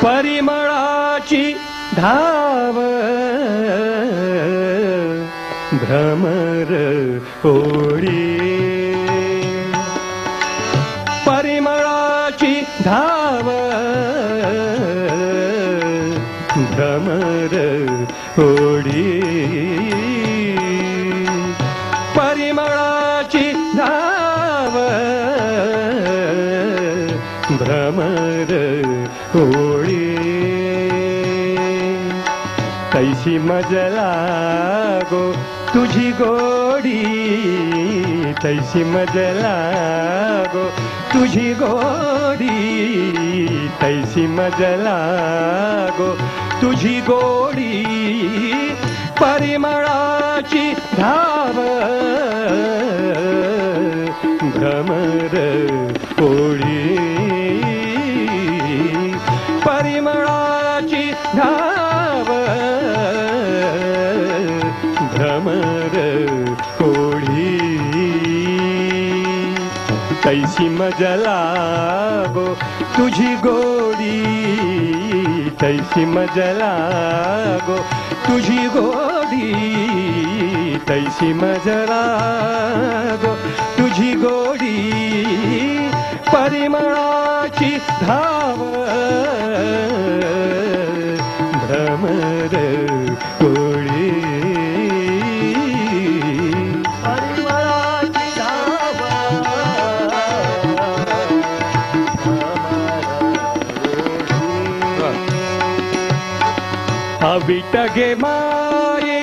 परिमळाची धाव भ्रमर ओढी परिमळाची धाव भ्रमर ओढी परिमळाची धाव भ्रमर ओढी कैसी मजला गो तुझी गोडी तैसी मजला गो तुझी गोडी तैसी मजला गो तुझी गोडी परिमळाची धाव भ्रमर ओढी परिमळाची धाव भ्रमर ओढी कैसी मजला गो तुझी गोडी तैसी मजला गो तुझी गोडी तैसी मजला गो तुझी गोडी परिमळाची धाव भ्रमर ओढी परिमळाची धाव अविटगे माये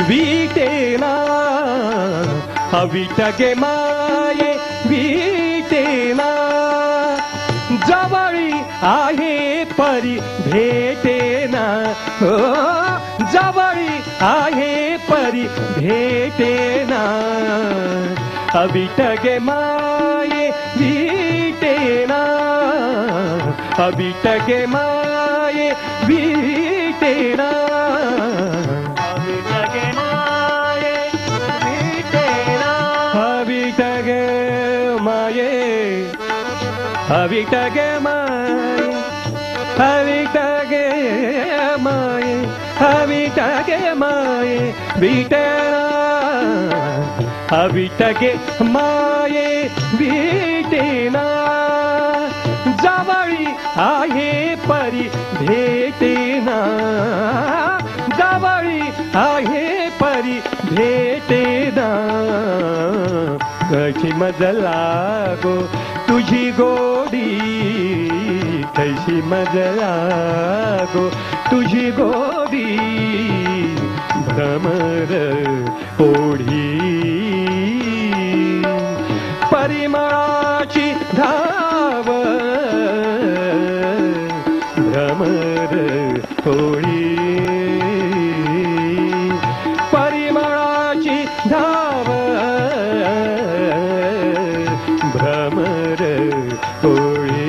विटेना अविटगे माये विटेना जवळी आहे परी भेटेना हो जवळी आहे परी भेटेना अविटगे माये विटेना अविटगे माये विटेना अविटगे माये विटेना अविटगे माये अविटगे माये अविटगे माये अविटगे माये विटेना अविटगे माये विटेना जवळी आहे परी भेटेना जवळी आहे परी भेटेना कशी मजला गो तुझी गोडी कैसी मजला गो तुझी गोडी भ्रमर ओढी परिमळाची धाव भ्रमर ओढी परिमळाची धाव भ्रमर ओढी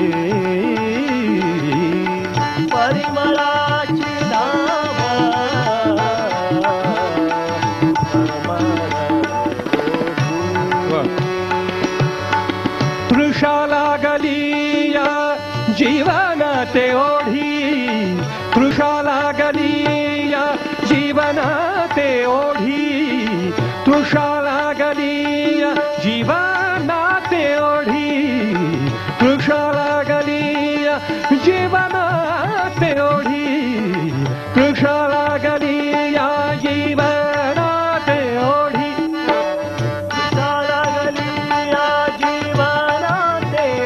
परिमळाची धाव तृषा लागली या जीवनाते ओढी तृषा लागली या जीवनाते ओढी तृषा लागली या जीवनाते ओढी तृषा लागली या जीवनाते ओढी तृषा लागली या जीवनाते ओढी तृषा लागली या जीवनाते ओढी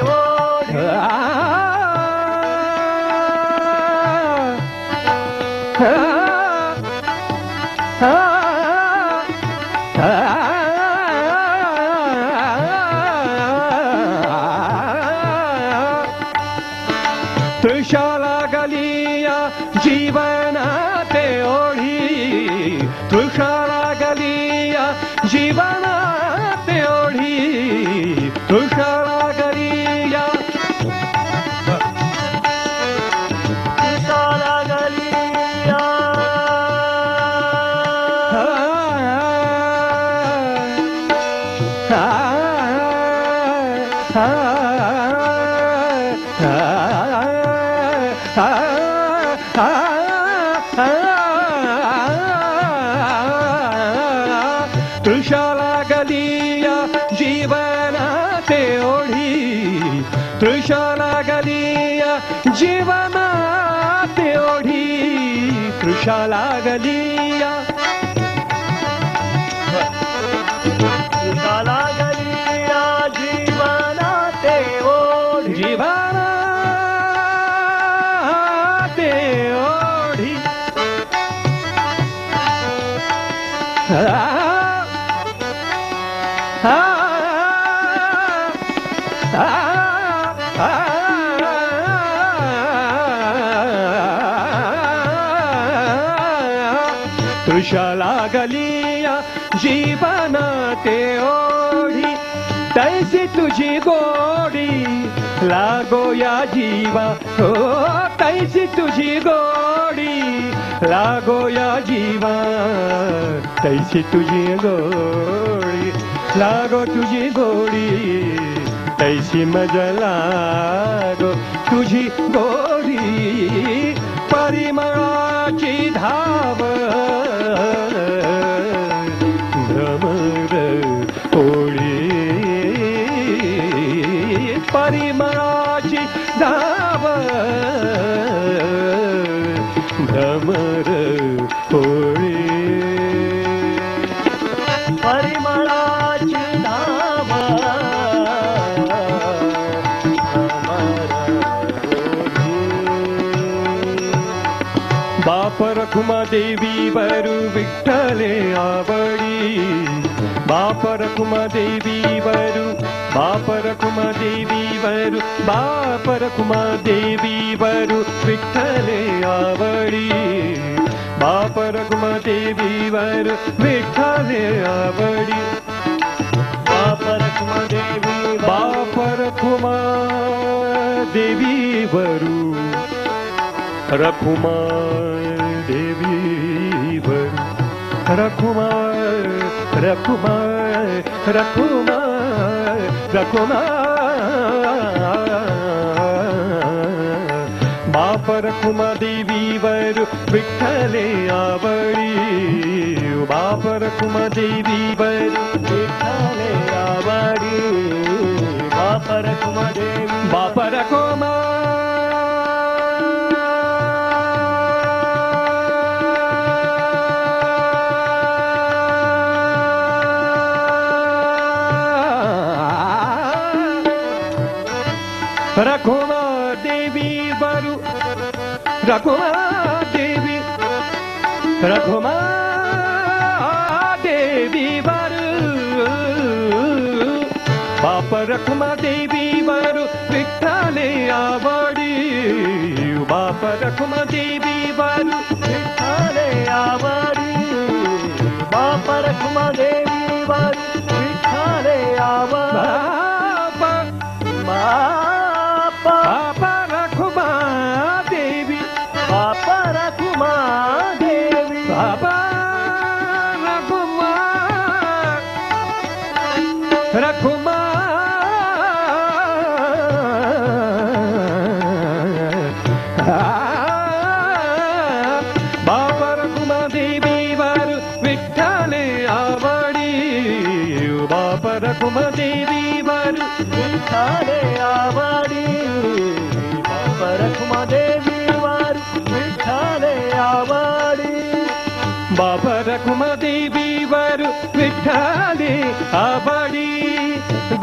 तृषा लागली या जीवनाते ओढी तृषा लागली या जीवनाते ओढी तृषा लागली या तृषा लागली या तृषा लागली या जीवनाते ओढी तृषा लागली या जीवनाते ओढी तृषा लागली या तृषा लागली या जीवनाते ओढी जीवनाते ओढी तृषा लागली या जीवनाते ओढी तैसी तुझी गोडी लागो या जीवा हो तैसी तुझी गोडी लागो या जीवा तैसी तुझी गोडी लागो तुझी गोडी तैसी मजा लागो तुझी गोडी परिमळाची धाव भ्रमर ओढी परिमळाची धाव भ्रमर ओढी परिमळाची धाव बाप रखुमा देवी वरु विठ्ठले आवडी बाप रखुमा देवी वरु बाप रखुमा देवी वरु बाप रखुमा देवी वरु विठ्ठले आवडी बाप रखुमा देवी वरु विठ्ठले आवडी बाप रखुमा देवी बाप रखुमा देवी वरु रखुमा देवी वरु रखुमा रखुमा रखुमा रखुमा बाप रखुमा देवी वरु विठ्ठले आवडी बाप रखुमा देवी वरु विठ्ठले आवडी बाप रखुमा देवी बाप रखुमा रखुमा देवी वरु रखुमा देवी रखुमा देवी वरु बाप रखुमा देवी वरु विठ्ठले आवडी बाप रखुमा देवी वरु विठ्ठले आवडी बाप रखुमा देवी वरु विठ्ठले आवडी बाप रखुमा देवी बाप रखुमा देवी बाप रखुमा रखुमा बाप रखुमा देवी वरु विठ्ठले आवडी बाप रखुमा देवी वरु विठ्ठले आवडी बाप रखुमा देवी वरु विठ्ठले आवडी बाप रखुमा देवी वरु विठ्ठले आवडी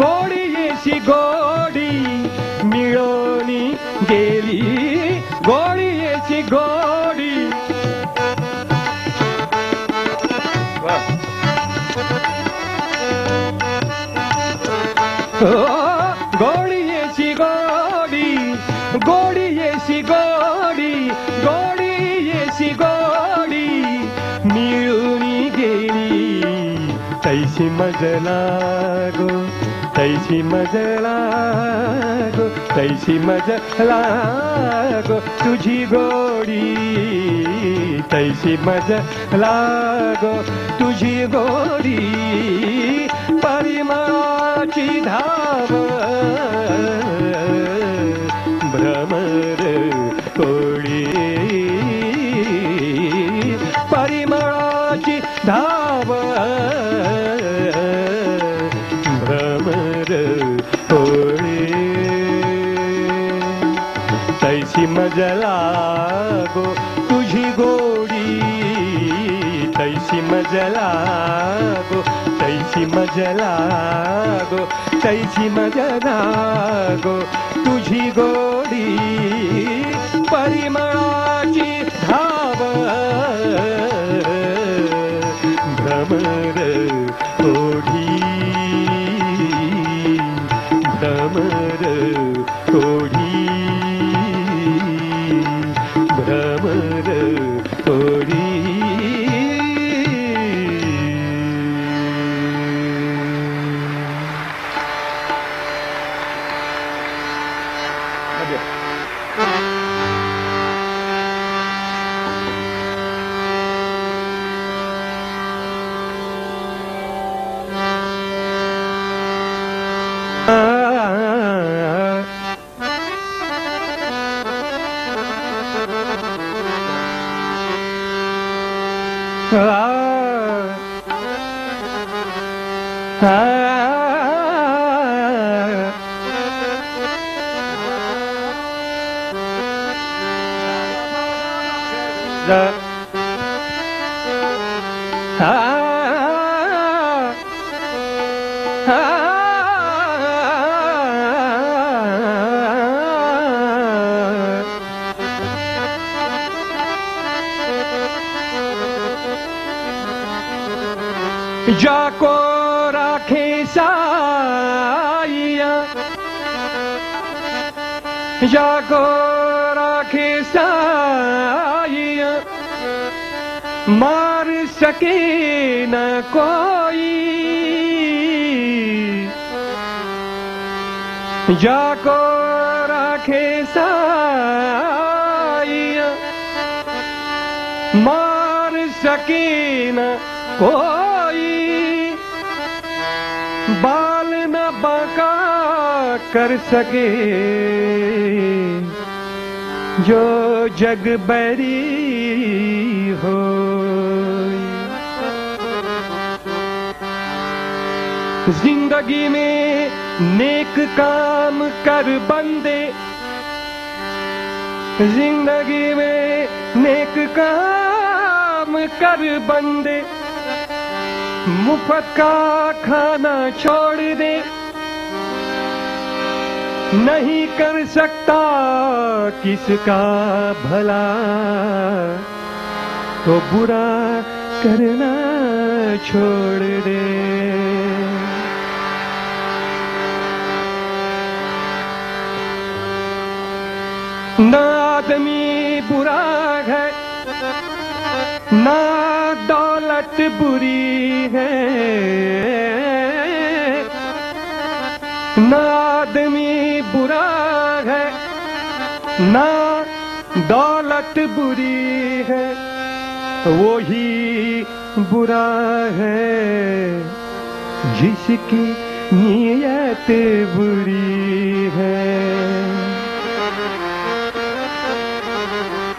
गोडी येशी गोडी मिळोनी गेली गोडी येशी गोडी गोडी येशी गोडी गोडी येशी गोडी गोडी तैसी मजला गो, तैसी मजला गो, तैसी मजला गो तुझी गोडी, तैसी मजला गो तुझी गोडी, परिमळाची धाव भ्रमर कोळी, परिमळाची धाव भ्रमर कोळी, तैसी मजला गो तुझी गोडी, तैसी मजला गो, तैसी मजला गो, तैसी मजला गो तुझी गोडी, परिमळाची धाव भ्रमर ओढी, भ्रमर ओढी, भ्रमर ओढी. जाको राखे साइया, जाको राखे साइया, मार सके न कोई, जाको राखे साइया, मार सके न कोई, बाल न बांका कर सके जो जग बैरी हो, जिंदगी में नेक काम कर बंदे, जिंदगी में नेक काम कर बंदे, मुफ्त का खाना छोड़ दे, नहीं कर सकता किसका भला तो बुरा करना छोड़ दे. ना आदमी बुरा है, ना दौलत बुरी है, ना आदमी बुरा है, ना दौलत बुरी है, वो ही बुरा है जिसकी नीयत बुरी है.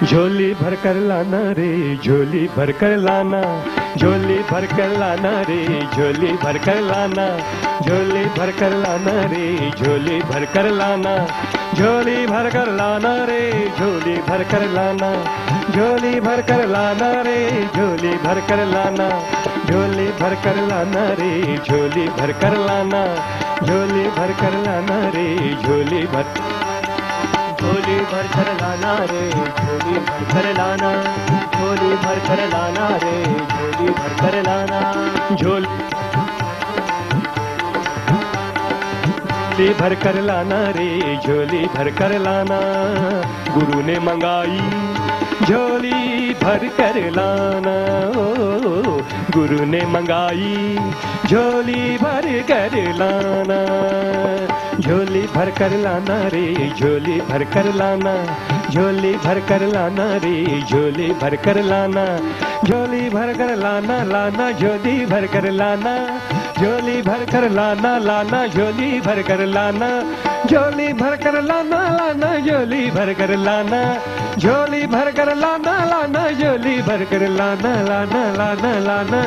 झोली भर कर लाना रे, झोली भर कर लाना, झोली भर कर लाना रे, झोली भर कर लाना, झोली भर कर लाना रे, झोली भर कर लाना, झोली भर कर लाना रे, झोली भर कर लाना, झोली भर कर लाना रे, झोली भर कर लाना, झोली भर कर लाना रे, झोली भर कर लाना, झोली भर कर लाना रे, झोली भर, झोली भर कर लाना रे, झोली भर कर लाना, झोली भर कर लाना रे, झोली भर कर लाना, झोली भर कर लाना रे, झोली भर कर लाना. गुरु ने मंगाई झोली भर कर लाना, ओ गुरु ने मंगाई झोली भर कर लाना। झोली भर कर लाना रे, झोली भर कर लाना, झोली भर कर लाना रे, झोली भर कर लाना। झोली भर कर लाना, लाना झोली भर कर लाना, झोली भर कर लाना, लाना झोली भर कर लाना। झोली भर कर लाना, लाना झोली भर कर लाना, झोली भर कर लाना, लाना झोली भर कर लाना, लाना लाना लाना।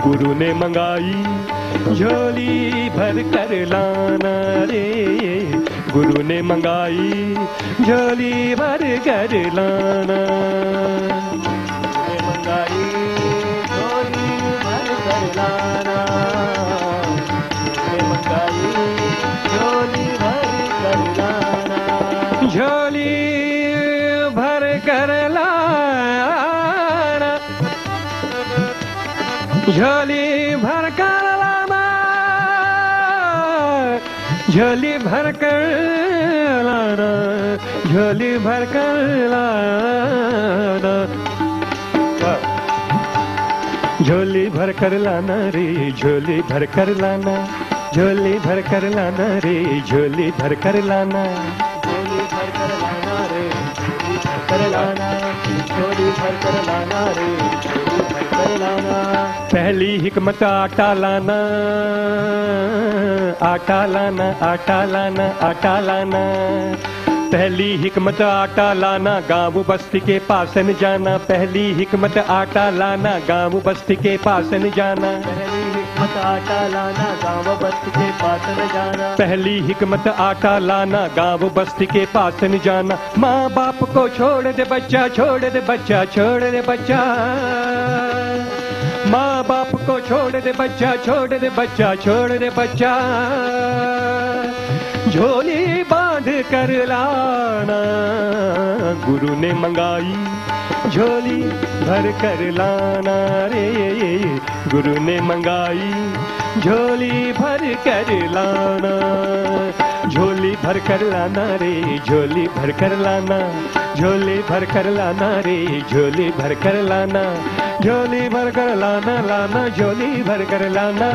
गुरु ने मंगाई झोली भर कर लाना रे, गुरु ने मंगाई झोली भर कर लाना। मंगाई झोली भर कर लाना, मंगाई झोली भर कर लाना। झोली भर कर लाना, झोली भर कर लाना, झोली भर कर लाना, झोली भर कर लाना। झोली भर कर लाना रे, झोली भर कर लाना, झोली भर कर लाना रे, झोली भर कर लाना। झोली भर कर लाना रे, झोली भर कर लाना, झोली भर कर लाना रे, झोली भर कर लाना। पहली हिकमत आटा लाना, आटा लाना, आटा लाना, आटा लाना। पहली हिकमत आटा लाना, गांव बस्ती के पास न जाना। पहली हिकमत आटा लाना, गांव बस्ती के पास न जाना। पहली हिकमत आटा लाना, गांव बस्ती के पास न जाना। पहली हिकमत आटा लाना, गांव बस्ती के पास न जाना। माँ बाप को छोड़ दे बच्चा, छोड़ दे बच्चा, छोड़ दे बच्चा। माँ बाप को छोड़ दे बच्चा, छोड़ दे बच्चा, छोड़ दे बच्चा। झोली बांध कर लाना, गुरु ने मंगाई झोली भर कर लाना रे, गुरु ने मंगाई झोली भर कर लाना। झोली भर कर लाना रे, झोली भर कर लाना, झोली भर कर लाना रे, झोली भर कर लाना। झोली भर कर लाना, लाना झोली भर कर लाना,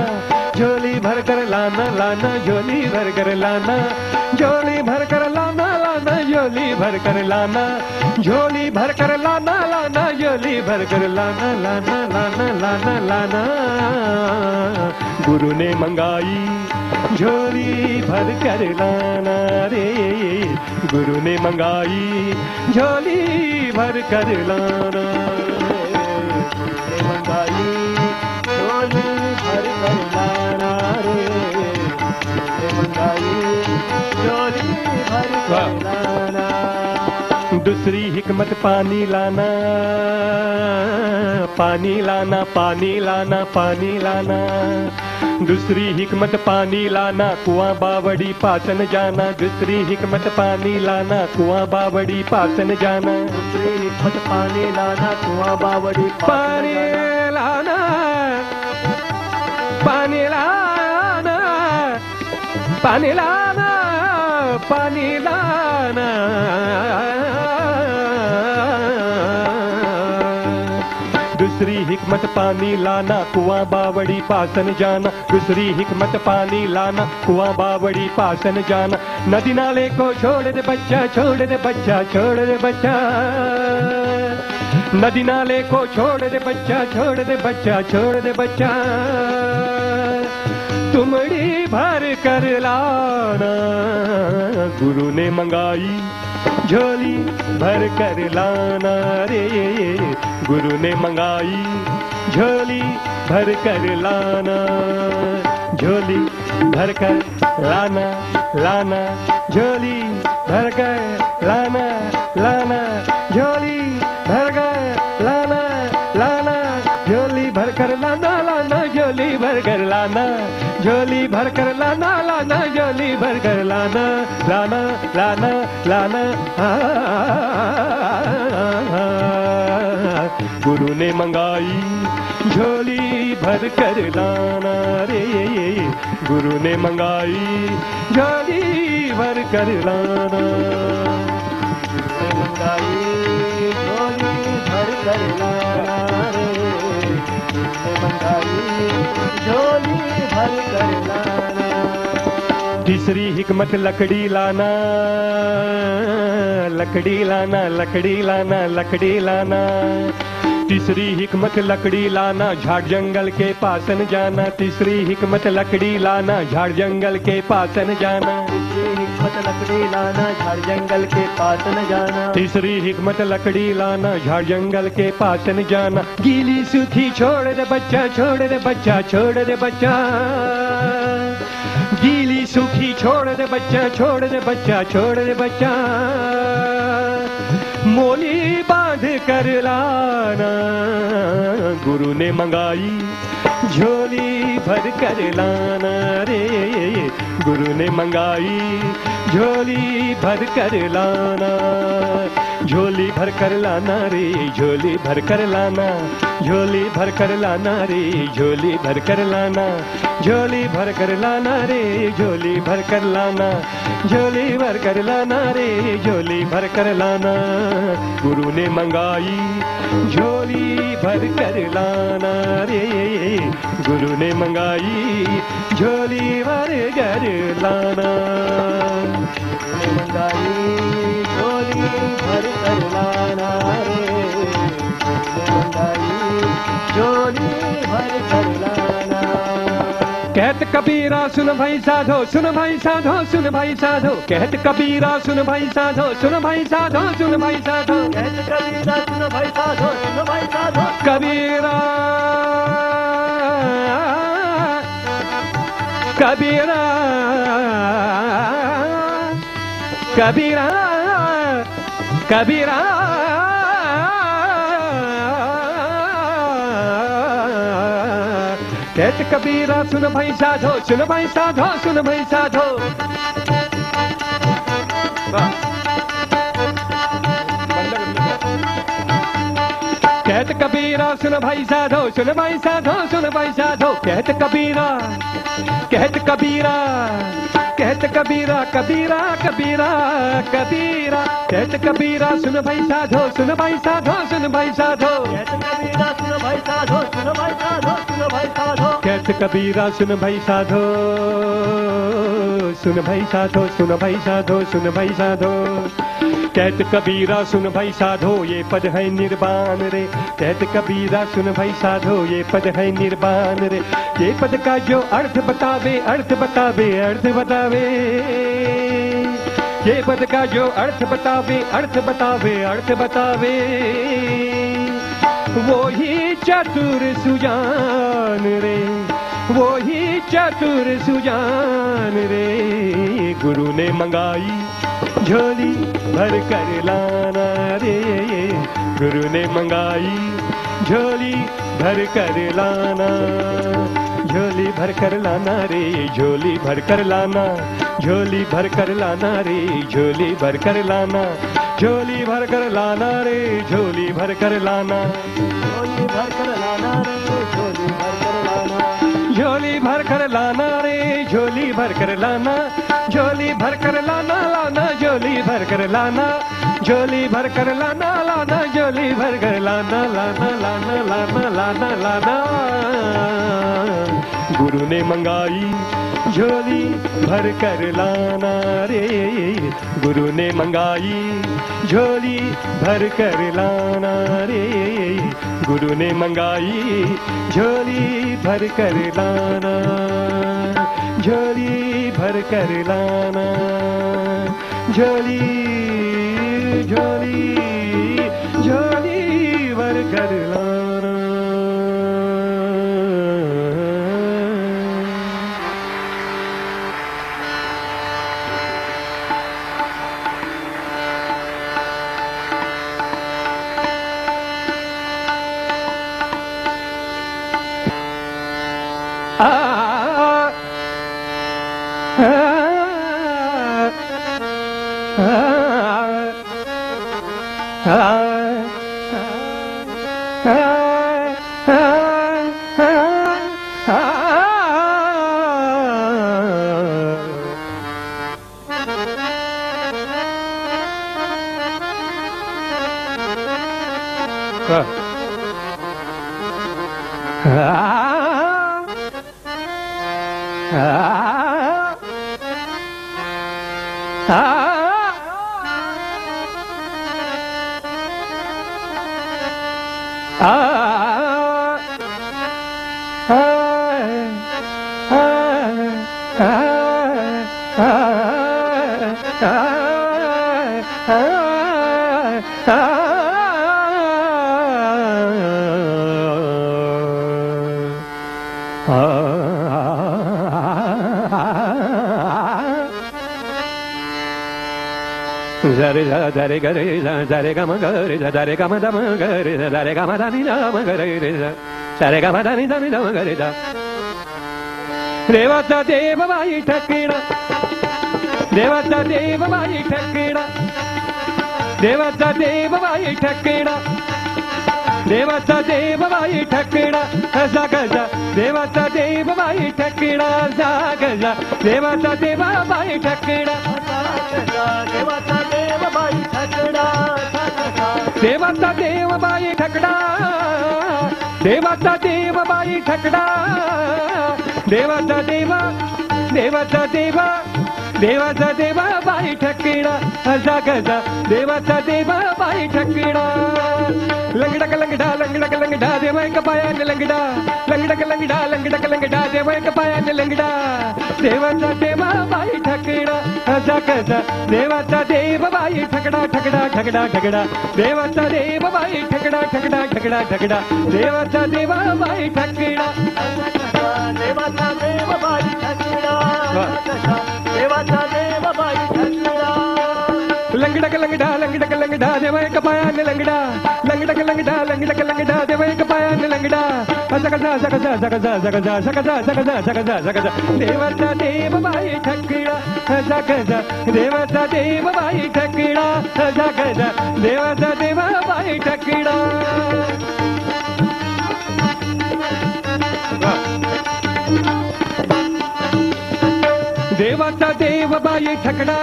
झोली भर कर लाना, लाना झोली भर कर लाना। झोली भर कर लाना, लाना झोली भर कर लाना, झोली भर कर लाना, लाना झोली भर कर Lana, Lana Lana Lana Lana. गुरु ने मंगाई झोली भर कर लाना रे, गुरु ने मंगाई झोली भर कर लाना। मंगाई झोली भर कर लाना रे, मंगाई झोली भर कर लाना। दूसरी हिकमत पानी लाना, पानी लाना, पानी लाना, पानी लाना। दूसरी हिकमत पानी लाना, कुआं बावड़ी पासन जाना। दूसरी हिकमत पानी लाना, कुआं बावड़ी पासन जाना। दूसरी हिकमत पानी लाना, कुआं बावड़ी पानी लाना, पानी लाना, पानी लाना, पानी लाना। दूसरी हिकमत पानी लाना, कुआं बावड़ी पासन जाना। दूसरी हिकमत पानी लाना, कुआं बावड़ी पासन जाना। नदी नाले को छोड़ दे बच्चा, छोड़ दे बच्चा, छोड़ दे बच्चा। नदी नाले को छोड़ दे बच्चा, छोड़ दे बच्चा, छोड़ दे बच्चा। तुमड़ी भर कर लाना, गुरु ने मंगाई झोली भर कर लाना रे, गुरु ने मंगाई झोली भर कर लाना। झोली भर कर लाना, लाना झोली भर कर लाना, लाना झोली भर कर लाना, लाना झोली भर कर लाना, लाना झोली भर कर लाना। झोली भर कर लाना, लाना झोली भर कर लाना, लाना लाना लाना। गुरु ने मंगाई झोली भर कर लाना रे, गुरु ने मंगाई झोली भर कर लाना। मंगाई झोली भर कर लाना रे, मंगाई झोली भर कर लाना। तीसरी हिकमत लकड़ी लाना, लकड़ी लाना, लकड़ी लाना, लकड़ी लाना। तीसरी हिकमत लकड़ी लाना, झाड़ जंगल के पास न जाना। तीसरी हिकमत लकड़ी लाना, झाड़ जंगल के पास न जाना। तीसरी हिकमत लकड़ी लाना, झाड़ जंगल के पास न जाना। तीसरी हिकमत लकड़ी लाना, झाड़ जंगल के पास न जाना। गीली सूखी छोड़ दे बच्चा, छोड़ दे बच्चा, छोड़ दे बच्चा। गीली सूखी छोड़ दे बच्चा, छोड़ दे बच्चा, छोड़ दे बच्चा। मोली बांध कर लाना, गुरु ने मंगाई झोली भर कर लाना रे। गुरु ने मंगाई झोली भर कर लाना। झोली भर कर लाना रे, झोली भर कर लाना। झोली भर कर लाना रे, झोली भर कर लाना। झोली भर कर लाना रे, झोली भर कर लाना। झोली भर कर लाना रे, झोली भर कर लाना। गुरु ने मंगाई झोली भर कर लाना रे। गुरु ने मंगाई झोली भर कर लाना। मंगाई झोली भर कर लाना रे, मंगाई झोली भर कर लाना। कहत कबीरा सुन भाई साधो, सुन भाई साधो, सुन भाई साधो। कहत कबीरा सुन भाई साधो, सुन भाई साधो, सुन भाई साधो। कहत कबीरा सुन भाई साधो, सुन भाई साधो। कबीरा कबीरा कबीरा कबीरा कहत कबीरा सुन भाई साधो, सुन भाई साधो, सुन भाई साधो। कहत कबीरा सुन भाई साधो, सुन भाई साधो, सुन भाई साधो। कहत कबीरा, कहत कबीरा, कहत कबीरा, कबीरा कबीरा कबीरा। कहत कबीरा सुन भाई साधो, सुन भाई साधो, सुन भाई साधो। कहत कबीरा सुन भाई साधो, सुन भाई साधो, सुन भाई साधो। कहत कबीरा सुन भाई साधो, सुन भाई साधो, सुन भाई साधो, सुन भाई साधो। कहत कबीरा सुन भाई साधो, ये पद है निर्वाण रे। कहत कबीरा सुन भाई साधो, ये पद है निर्वाण रे। ये पद का जो अर्थ बतावे, अर्थ बतावे, अर्थ बतावे। ये पद का जो अर्थ बतावे, अर्थ बतावे, अर्थ बतावे। वो ही चतुर सुजान रे, वो ही चतुर सुजान रे। गुरु ने मंगाई झोली भर कर लाना रे। गुरु ने मंगाई झोली भर कर लाना। झोली भर कर लाना रे, झोली भर कर लाना। झोली भर कर लाना रे, झोली भर कर लाना। झोली भर कर लाना रे, झोली भर कर लाना। झोली भर कर लाना रे, झोली भर कर लाना। झोली भर कर लाना रे, झोली भर कर लाना। झोली भर कर लाना, लाना झोली भर कर लाना। झोली भर कर लाना, लाना झोली भर कर Lana. Lana Lana Lana Lana Lana. गुरु ने मंगाई झोली भर कर लाना रे। गुरु ने मंगाई झोली भर कर लाना रे। गुरु ने मंगाई झोली भर कर लाना। झोली भर कर लाना। झोली झोली झोली भर कर Lana. Zare za zare gare za zare gama gare za zare gama dama gare za zare gama dani dama gare za zare gama dani dami dama gare za देवाचा देव बाई ठकिडा देवाचा देव बाई ठकिडा देवाचा देव बाई ठकिडा देवाचा देव बाई ठकिडा जा गजा देवाचा देव बाई ठकिडा जा गजा देवाचा देव बाई ठकिडा देवाचा देव बाई ठकडा देवाचा देव बाई ठकडा देवाचा देव बाई ठकडा देवाचा देवा देवाचा देवा देवाचा देवा बाई ठकिडा जा गजा देवाचा देवा बाई ठकिडा लंगडा लंगडा लंगडा लंगडा देवाय कपायाने लंगडा लंगडा लंगडा लंगडा लंगडा देवाय कपायाने लंगडा देवाचा देवा बाई ठकिडा जा गजा देवाचा देव बाई ठकडा ठकडा ठकडा ठकडा देवाचा देव बाई ठकडा ठकडा ठकडा ठकडा देवाचा देवा बाई ठकिडा देवाचा देव बाई ठकडा देवाचा देव बाई ठकडा लंगडा लंगडा लंगडा लंगडा देवाय कपायाने लंगडा लंगडा लंगडा लंगडा लंगडा देवाय कपायाने लंगडा सकजा सकजा सकजा सकजा सकजा सकजा सकजा सकजा देवाचा देव बाई ठकिडा सकजा देवाचा देव बाई ठकिडा सकजा देवाचा देव बाई ठकिडा देवाचा देव बाई ठकडा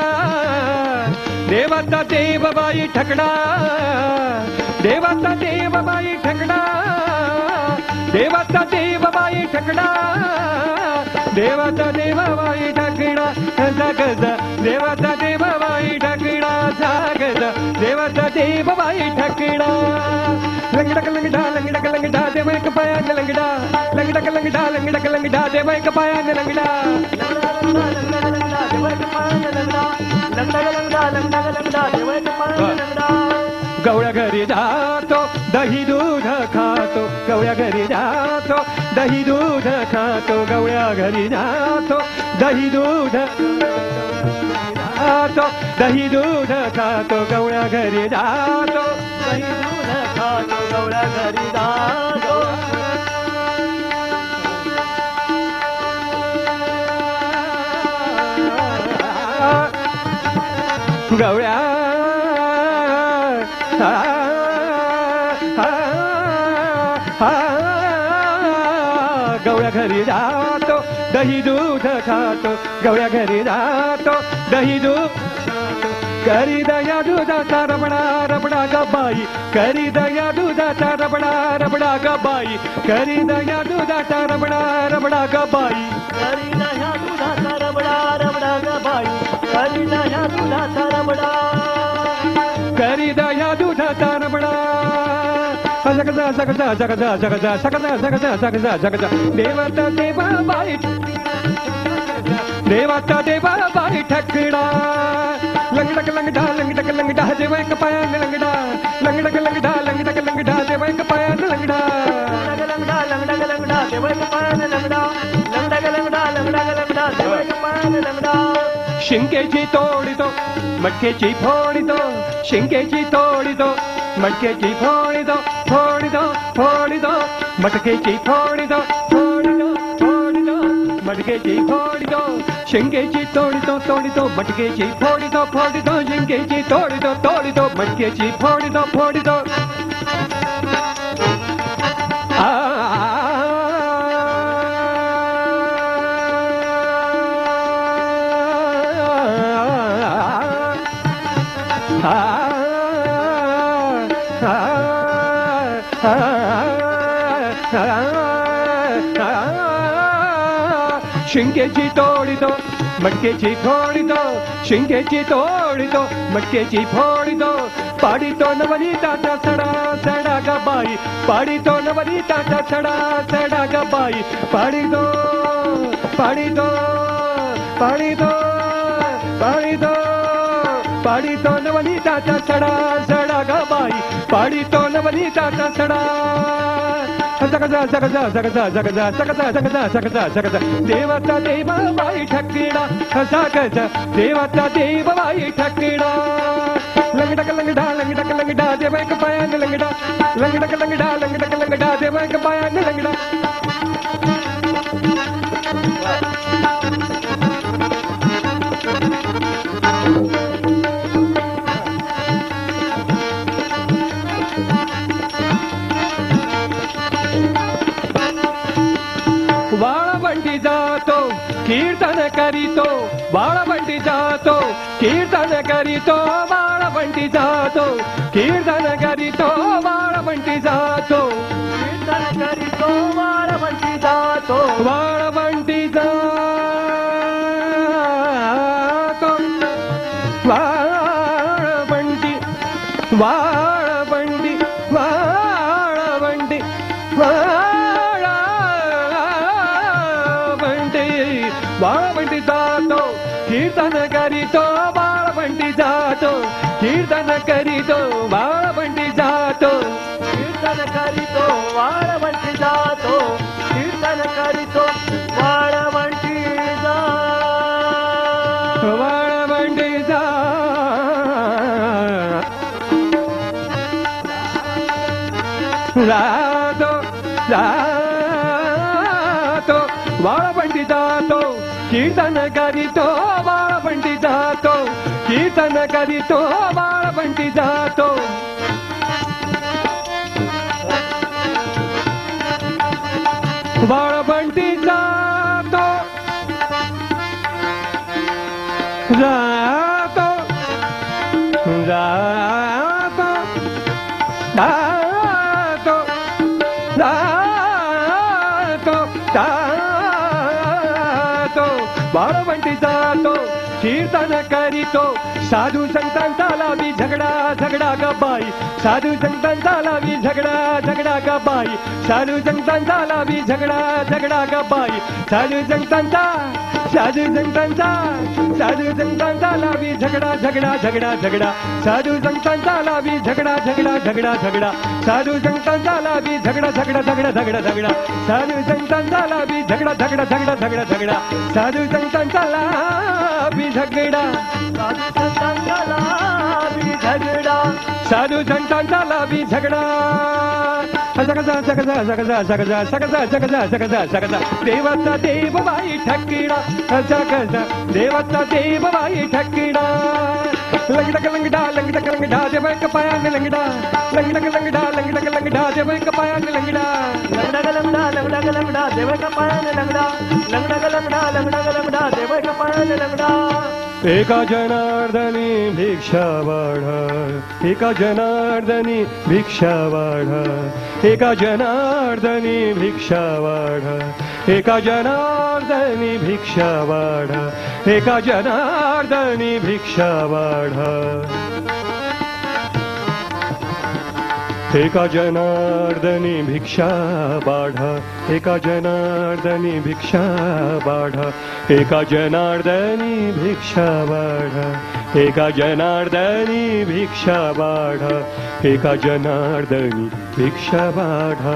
देवाचा देव बाई ठकडा देवाचा देव बाई ठकडा देवाचा देव बाई ठकडा देवाचा देव बाई ठकडा जागज देवाचा देव बाई ठकडा जागज देवाचा देव बाई ठकडा लंगडा लंगडा लंगडा लंगडा देवाय कपायाने लंगडा लंगडा लंगडा लंगडा लंगडा देवाय कपायाने लंगडा गवळ्या घरी जातो दही दूध खातो गवळ्या घरी जातो दही दूध खातो गवळ्या घरी जातो दही दूध खातो दही दूध खातो गवळ्या घरी जातो दही दूध खातो गवळ्या घरी जातो गवळ्या गवळ्या घरी जातो दही दूध खातो गवळ्या घरी जातो दही दूध करी दया दुधाचा रबडा रबडा ग बाई करी दया दुधाचा रबडा रबडा ग बाई करी दया दुधाचा रबडा रबडा ग बाई करी दया दुधाचा रबडा रबडा ग बाई करी दया दुधाचा रबडा करी दया दुधाचा रबडा सकजा सकजा सकजा सकजा सकजा सकजा सकजा सकजा देवाचा देवा बाई देवाचा देवा बाई ठकडा लंगडा लंगडा लंगडा लंगडा देवाय कपायाने लंगडा लंगडा लंगडा लंगडा लंगडा देवाय कपायाने लंगडा लंगडा लंगडा लंगडा देवाय कपायाने लंगडा लंगडा लंगडा लंगडा लंगडा देवाय कपायाने लंगडा शिंकेची तोडितो मटकेची फोडितो शिंकेची तोडितो मटकेची फोडितो फोडितो फोडितो मटकेची फोडितो फोडितो फोडितो मटकेची फोडितो शिंकेची तोडितो तोडितो मटकेची फोडितो फोडितो शिंकेची तोडितो तोडितो मटकेची फोडितो फोडितो शिंकेची तोडितो मटकेची फोडितो शिंकेची तोडितो मटकेची फोडितो पाडितो नवनीताचा सडा सडा ग बाई पाडितो नवनीताचा सडा सडा ग बाई पाडितो पाडितो पाडितो पाडितो पाडितो नवनीताचा सडा सडा ग बाई पाडितो नवनीताचा सडा जगजा जगजा जगजा जगजा जगजा जगजा जगजा जगजा देवाचा देव बाई ठक्कीडा जगजा देवाचा देव बाई ठक्कीडा लंगडक लंगडा लंगडक लंगडा देव एक पायाने लंगडा लंगडक लंगडा लंगडक लंगडा देव एक पायाने लंगडा वाळवंटी जातो कीर्तन करीतो वाळवंटी जातो कीर्तन करीतो वाळवंटी जातो कीर्तन करीतो वाळवंटी जातो कीर्तन करीतो वाळवंटी जातो वाळवंटी जातो वाळवंटी वाळवंटी वाळवंटी वाळवंटी जातो कीर्तन करीतो वाळवंटी जातो कीर्तन करीतो वाळवंटी जातो कीर्तन करीतो वाळवंटी जातो कीर्तन करीतो वाळवंटी जातो वाळवंटी जातो जातो वाळवंटी जातो कीर्तन करीतो वाळवंटी जातो कीर्तन करीतो वाळवंटी जातो वाळवंटी जातो जातो जातो जातो जातो जातो वाळवंटी जातो कीर्तन करीतो साधू संतांचा लावी झगडा झगडा ग बाई साधू संतांचा लावी झगडा झगडा ग बाई साधू संतांचा लावी झगडा झगडा ग बाई साधू संतांचा साधू संतांचा साधू संतांचा लावी झगडा झगडा झगडा झगडा साधू संतांचा लावी झगडा झगडा झगडा झगडा साधू संतांचा लावी झगडा झगडा झगडा झगडा झगडा साधू संतांचा लावी झगडा झगडा झगडा झगडा झगडा साधू संतांचा लावी झगडा साधू संतांचा लावी झगडा जगजा जगजा जगजा जगजा जगजा जगजा जगजा जगजा देवाचा देव बाई ठक्कीडा जगजा देवाचा देव बाई ठक्कीडा लंगडक लंगडा लंगडक लंगडा देव एक पायाने लंगडा लंगडक लंगडा लंगडक लंगडा देव एक पायाने लंगडा लंगडक लंगडा लंगडक लंगडा देव एक पायाने लंगडा लंगडक लंगडा लंगडक लंगडा देव एक पायाने लंगडा एका जनार्दनी भिक्षा वाढा एका जनार्दनी भिक्षा वाढा एका जनार्दनी भिक्षा वाढा एका जनार्दनी भिक्षा वाढा एका जनार्दनी भिक्षा वाढा एका जनार्दनी भिक्षा बाढा एका जनार्दनी भिक्षा बाढा एका जनार्दनी भिक्षा बाढा एका जनार्दनी भिक्षा बाढा एका जनार्दनी भिक्षा बाढा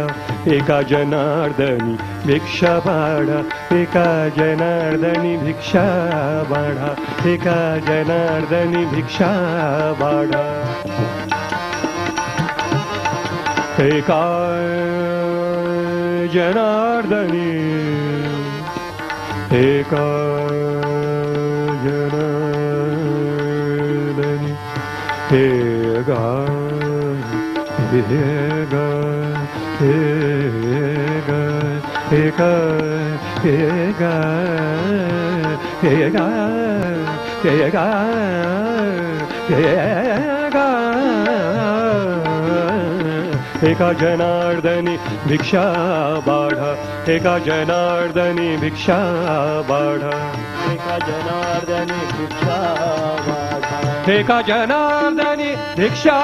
एका जनार्दनी भिक्षा बाढा एका जनार्दनी भिक्षा बाढा एका जनार्दनी भिक्षा बाढा एका जनार्दनी एका जनार्दनी एका एका एका एका एका एका एका एका जनार्दनी भिक्षा बाढा, एका जनार्दनी भिक्षा बाढा, एका जनार्दनी भिक्षा बाढा, एका जनार्दनी भिक्षा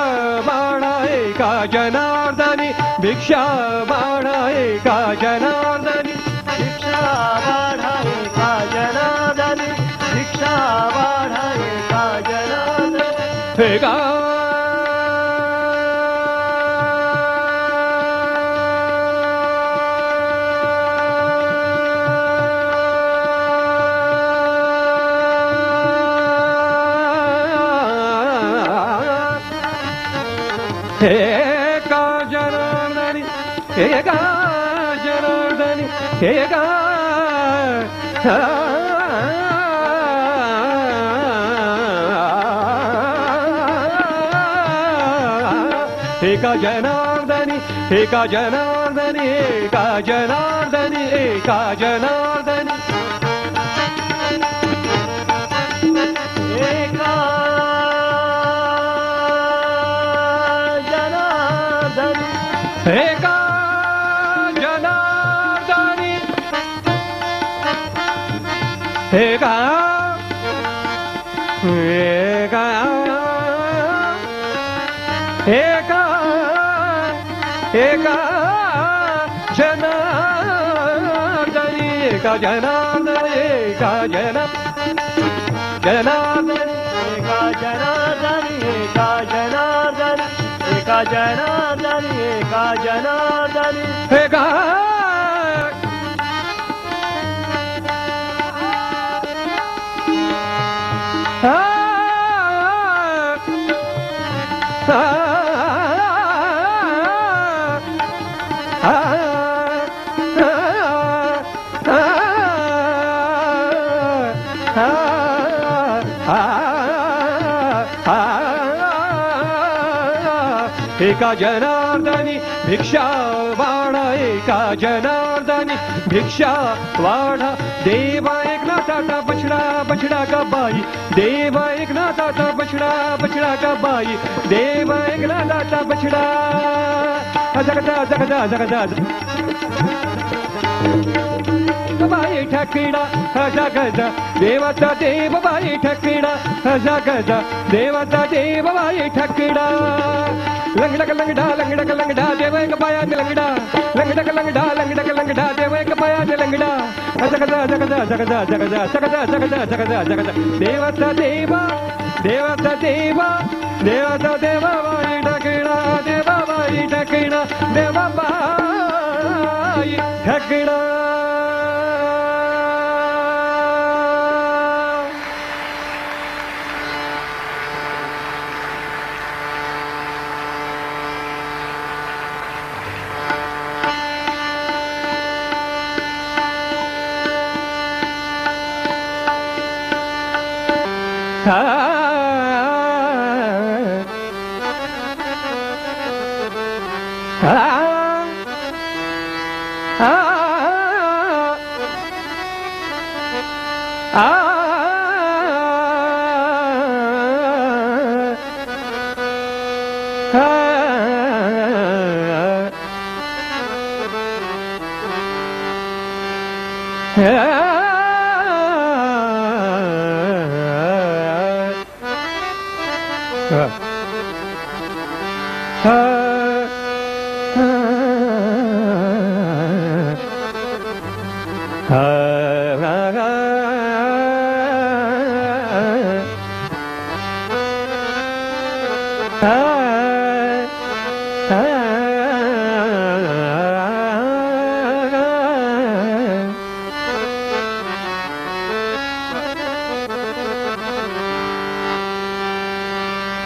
बाढा, एका जनार्दनी भिक्षा बाढा, एका जनार्दनी भिक्षा बाढा, एका जनार्दनी भिक्षा बाढा, एका जनार्दनी एका एका जनार्दनी, एका जनार्दनी, एका एका जनार्दनी, एका जनार्दनी, एका जनार्दनी, एका जनार्दनी, एका जनार्दनी, एका जनार्दनी, एका एका एका एका जनार्दनी, एका जनार्दनी, एका जनार्दनी, एका जनार्दनी, एका जनार्दनी, एका जनार्दनी, एका जनार्दनी एका एका जनार्दनी भिक्षा वाढा, एका जनार्दनी भिक्षा वाढा, देवा एकनाथाचा बछडा बछडा का बाई, देवा एकनाथाचा बछडा बछडा का बाई, देवा एकनाथाचा बछडा जगदा जगदा जगदा बाई ठकिडा जगदा देवाचा देव बाई ठकिडा जगदा देवाचा देव बाई ठकिडा लंगडक लंगडा लंगडक लंगडा देव एक पायाने लंगडा लंगडक लंगडा लंगडक लंगडा देव एक पायाने लंगडा जगदा जगदा जगदा जगदा जगदा जगदा जगदा जगदा देवाचा देवा देवाचा देवा देवाचा देवा बाई ठकिडा देवा बाई ठकिडा देवा बाई ठकिडा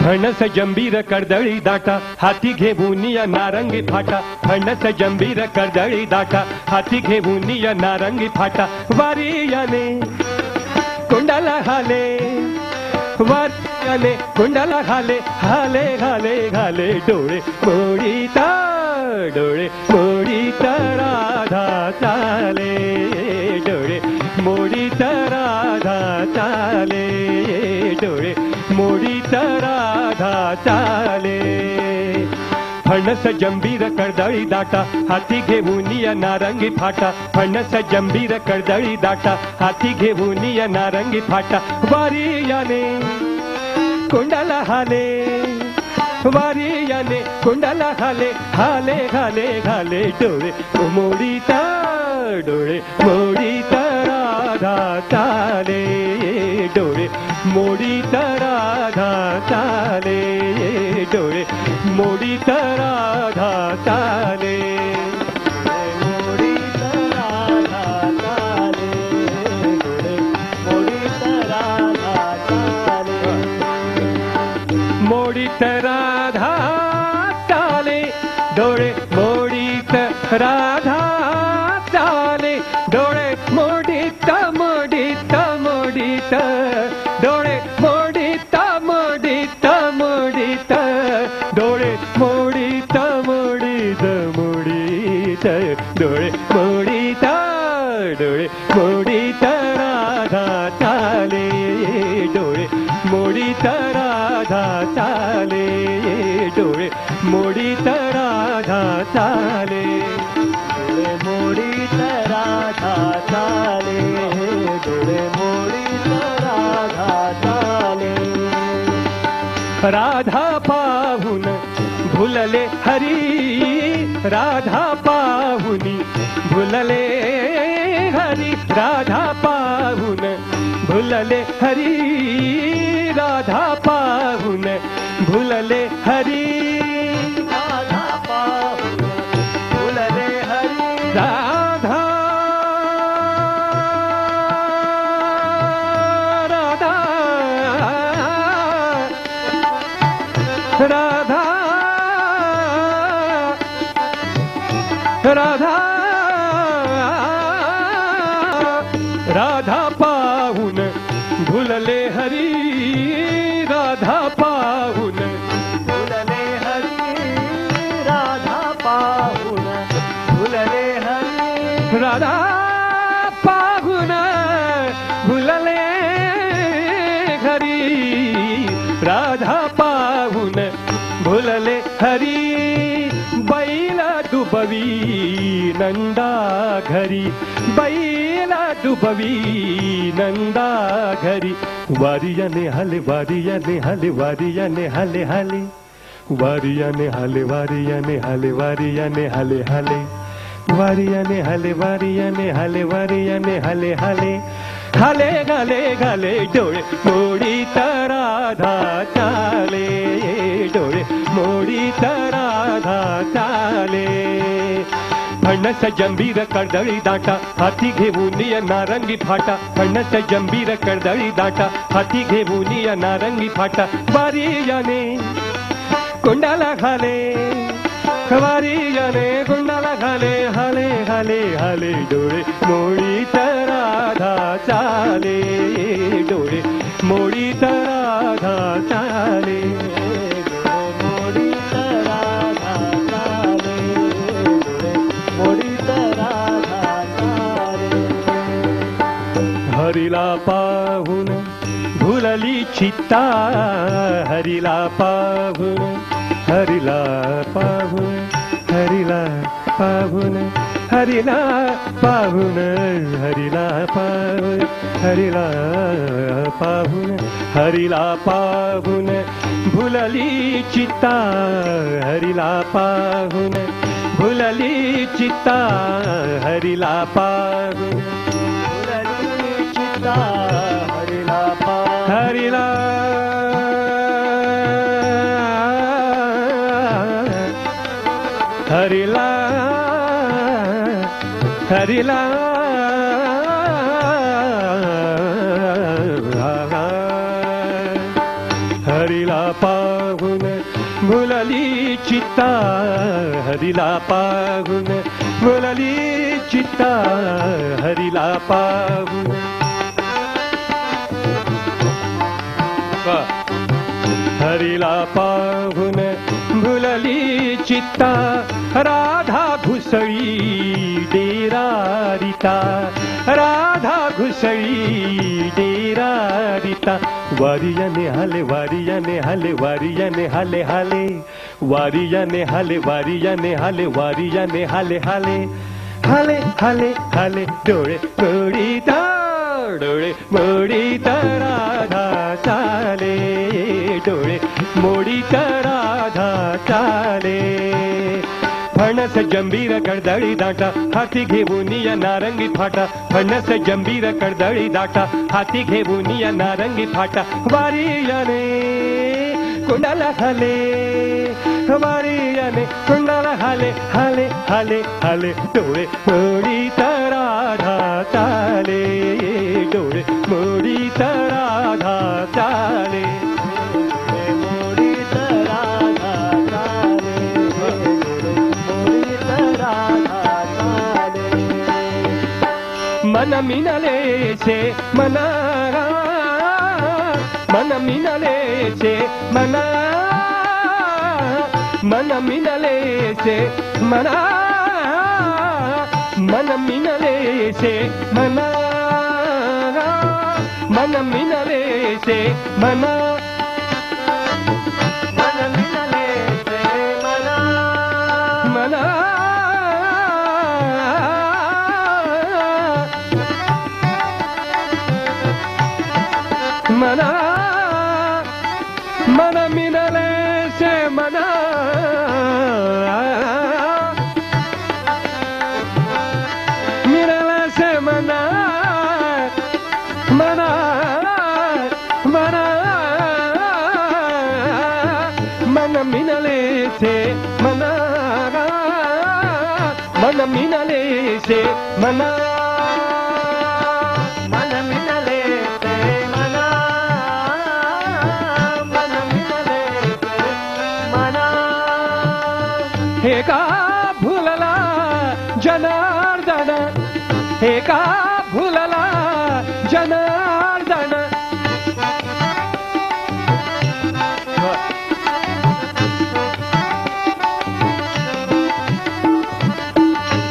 फणस जंबीर कर्दळी दाटा हाती घेऊन या नारंगी फाटा, फणस जंबीर कर्दळी दाटा हाती घेऊन या नारंगी फाटा, वारियाने कुंडाला हाले वारियाने कुंडाला हाले हाले हाले हाले डोळे मोडीता डोळे मोडीता राधा चाले, डोळे मोडीता राधा चाले, डोळे मोडीता राधा चाले, फणस जंबीर कर्दळी दाटा हाती घेऊन या नारंगी फाटा फणस जंबीर कर्दळी दाटा हाती घेऊन या नारंगी फाटा वारी याने कुंडाला हाले वारी याने कुंडाला हाले हाले घाले घाले डोळे मोडीता डोळे मोडीता राधा चाले डोळे मोडीता राधा चाले डोळे मोडीता राधा चाले मोडीत राधा चाले डोळे मोडीत राधा चाले डोळे मोडीत मोडीत मोडीत डोळे मोडीत मोडीत मोडीत डोळे मोडीत मोडीत मोडीत डोळे मोडीत डोळे मोडीत राधा चाले डोळे मोडीत राधा चाले डोळे मोडीत राधा चाले डोळे मोडीत राधा चाले डोळे मोडीत राधा चाले राधा पाहून भुलले हरी राधा पाहुनी भुलले हरी राधा पाहून भुलले हरी राधा पाहून भुलले हरी राधा पाहून भुलले हरी राधा राधा राधा राधा राधा पाहून भुलले हरी राधा पाहून भुलले हरी राधा पाहून भुलले हरी राधा पाहून भुलले हरी राधा पाहून भुलले हरी बैल दुबवी नंदा घरी बैल दुबवी नंदा घरी वारियाने हले वारियाने हले वारियाने हले हले वारियाने हले वारियाने हले वारियाने हले हले वारियाने हले वारियाने हले वारियाने हले हले हले गले गले डोळे मोडीत राधा चाले डोळे मोडीत राधा चाले फणस जंबीर कर्दळी दाटा हाती घेऊन या नारंगी फाटा फणस जंबीर कर्दळी दाटा हाती घेऊन या नारंगी फाटा वारियाने कुंडाला घाले वारियाने कुंडाला घाले हाले हाले हाले डोळे मोडीत राधा चाले डोळे मोडीत राधा चाले मोडीत राधा चाले डोळे मोडीत राधा चाले हरिला पाहून भुलली चित्ता हरिला पाहून हरिला पाहून हरिला पाहून हरिला पाहून हरिला पाहून हरिला पाहून हरिला पाहून भुलली चित्ता हरिला पाहून भुलली चित्ता हरिला पाहून भुलली चित्ता हरिला पाहून हरिला हरिला हरिला हरिला पाहून भुलली चित्ता हरिला पाहून भुलली चित्ता हरिला पाहून हरिला पाहून भुलली चित्ता राधा घुसळी डेरा रिता राधा घुसळी डेरा वारिता वारियाने हाले वारियाने हाले वारियाने हाले हाले वारियाने हाले वारियाने हाले वारियाने हाले हाले हाले हाले हाले डोळे मोडीता डोळे मोडीता राधा चाले डोळे मोडीता राधा चाले फणस जंबीर कडदळी दाटा हाती घेऊन या नारंगी फाटा फणस जंबीर कडदळी दाटा हाती घेऊन या नारंगी फाटा वारियाने कुंडाला हाले वारियाने कुंडाला हाले हाले हाले हाले डोळे मोडीता राधा चाले डोळे मोडीता राधा चाले मन मिनले से मना मन मिनले से मना मन मिनले से मना मन मिनले से मना मन मिनले से मना मन मिनले से मना मना मना मन मिनले से मना मिनले से मना मना मना मन मिनले से मना मन मिनले से मना हे का भुलला जनार्दन हे का भुलला जनार्दन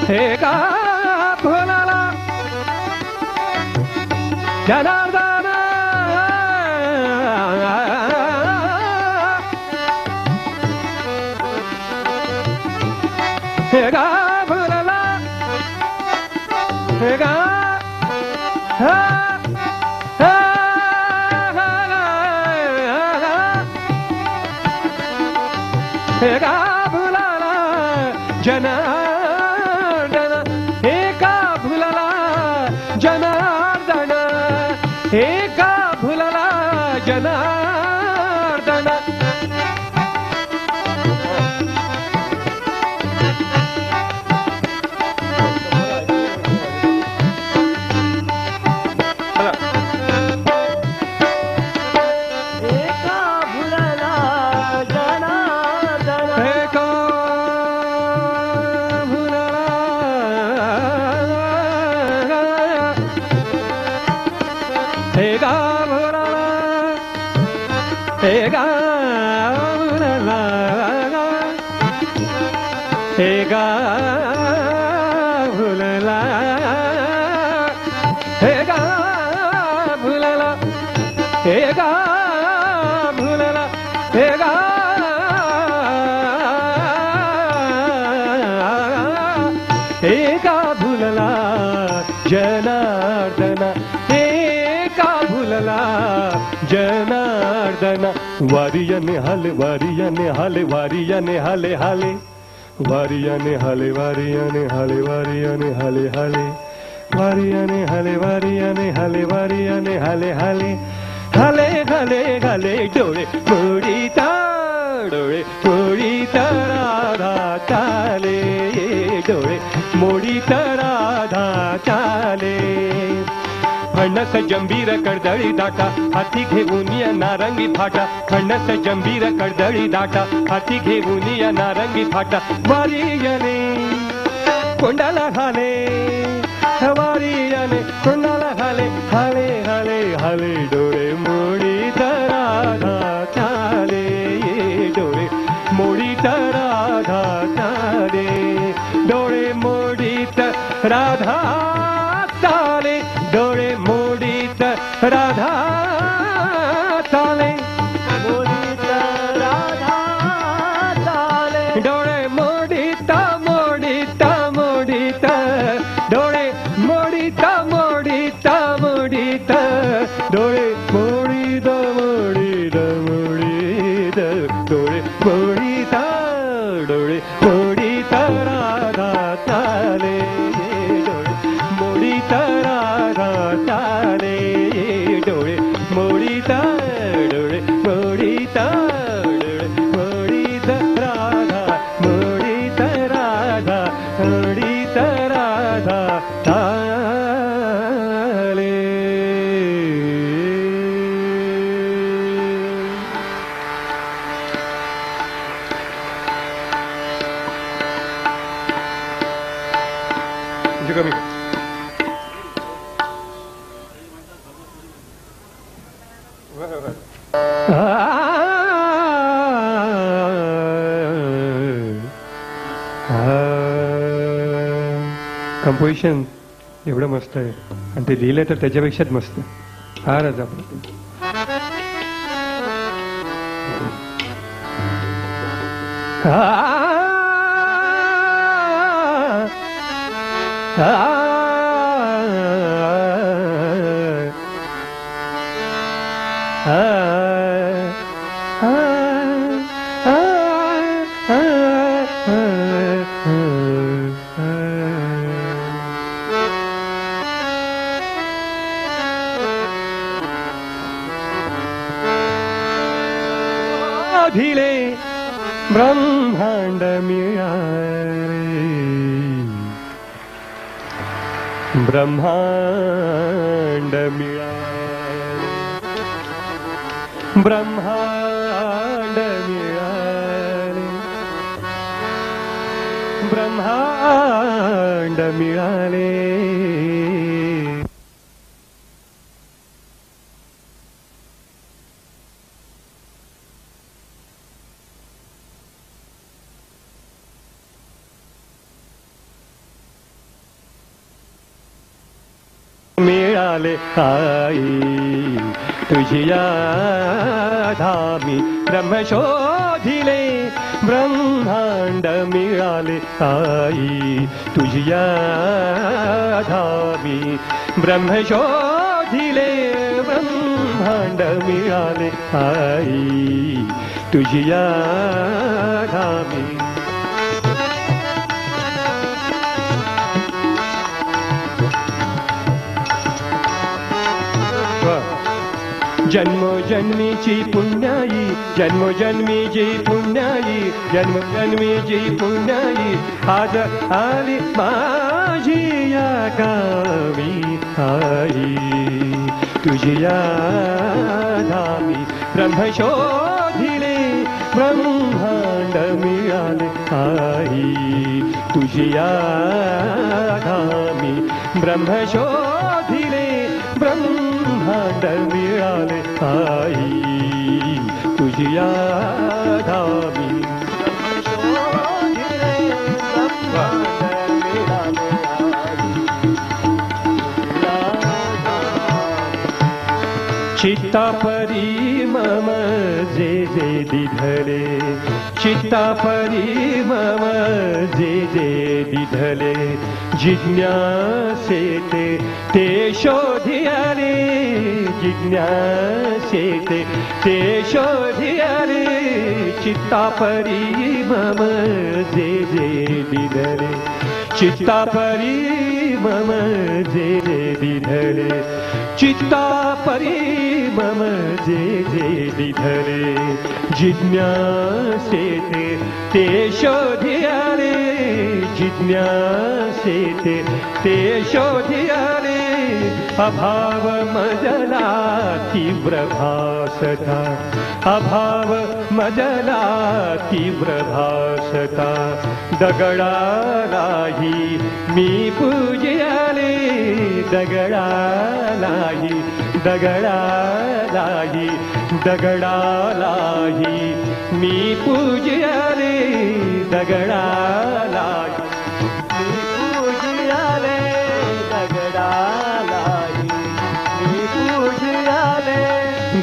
हे का भुलला जनार्दन हे गा भुलला हे गा हा हा हे गा भुलला जनार्दन हे का भुलला जनार्दन हे का भुलला जनार्दन हे गा भुलला हे गा भुलला हे गा भुलला हे गा भुलला हे गा हे गा भुलला जनार्दन जनार्दन वारियाने हाले वारियाने हाले वारियाने हाले हाले वारियाने हाले वारियाने हाले वारियाने हाले हाले वारियाने हाले वारियाने हाले वारियाने हाले हाले हाले हाले हाले डोळे मोडीता राधा चाले डोळे मोडीता राधा चाले फणस जंबीर कडदळी दाटा हाती घेऊन या नारंगी फाटा फणस जंबीर कडदळी दाटा हाती घेऊन या नारंगी फाटा वारियाने कोंडाला हाले वारियाने कोंडाला हाले हाले हाले हाले डोळे मोडीत राधा चाले डोळे मोडीत राधा चाले डोळे मोडीत राधा चाले डोळे मोडीत राधा डोळे मोडिता डोळे मोडिता राधा चाले डोळे मोडिता राधा चाले डोळे मोडिता डोळे मोडिता डोळे मोडिता राधा मोडिता राधा मोडिता राधा चाले. कमी कंपोजिशन एवढं मस्त आहे आणि ते लिहिलं तर त्याच्यापेक्षाच मस्त फारच आपण धिले ब्रह्मांड मिळाले ब्रह्मांड मिळाले ब्रह्मांड मिळाले ब्रह्मांड मिळाले. मिळाले आई तुझिया धामी ब्रह्म शोधिले ब्रह्मांड मिळाले आई तुझिया धामी ब्रह्म शोधिले ब्रह्मांड मिळाले आई तुझिया धामी. जन्मोजन्मीची पुण्याई जन्मोजन्मीची पुण्याई जन्मोजन्मीची पुण्याई आज आली माझी या गावी आई तुझिया धामी ब्रह्म शोधिले ब्रह्मांड मिळाले आई तुझिया धामी ब्रह्म शोधिले ब्रह्मांड मिळाले आई तुझिया धामी. चित्तापरी मम जे जे दिधले चित्तापरी मम जे जे दिधले जिज्ञासेते ते शोधियाले जिज्ञासेते ते शोधियाले चित्तापरी मम जे जे दिधले चित्तापरी मम जे जे दिधले चित्तापरी मम जे जे दिधले जिज्ञासेते ते शोधियाले जिज्ञासेते ते शोधियाले अभाव मजला तीव्र भासता अभाव मजला तीव्र भासता दगडालाही मी पूजयाले दगडालाही दगडालाही दगडालाही मी पूजयाले दगडालाही मी पूजयाले दगडालाही मी पूजयाले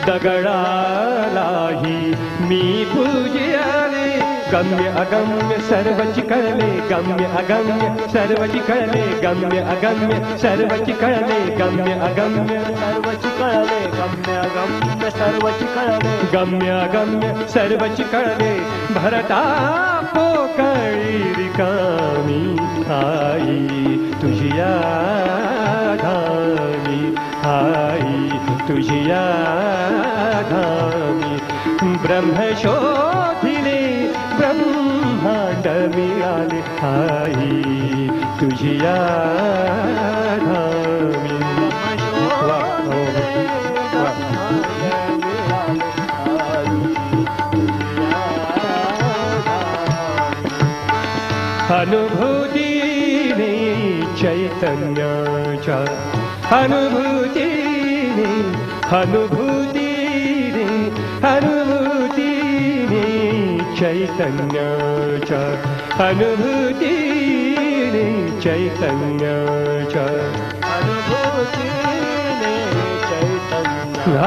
दगडालाही मी पूजयाले गम्य अगम्य सर्वच कळले गम्य अगम्य सर्वच कळले गम्य अगम्य सर्वच कळले गम्य अगम्य सर्वच कळले गम्य अगम्य सर्वच कळले गम्य अगम्य सर्वच कळले भरता पोकळी रिकामी आई तुझिया धामी आई तुझिया धामी ब्रह्म शोधिले ब्रह्मांड मिळाले आई तुझिया धामी वा, हो, वा. अनुभूतीने चैतन्याच्या अनुभूतीने अनुभूतीने अनुभूतीने चैतन्याच्या अनुभूतीने चैतन्याच्या अनुभूतीने चैतन्य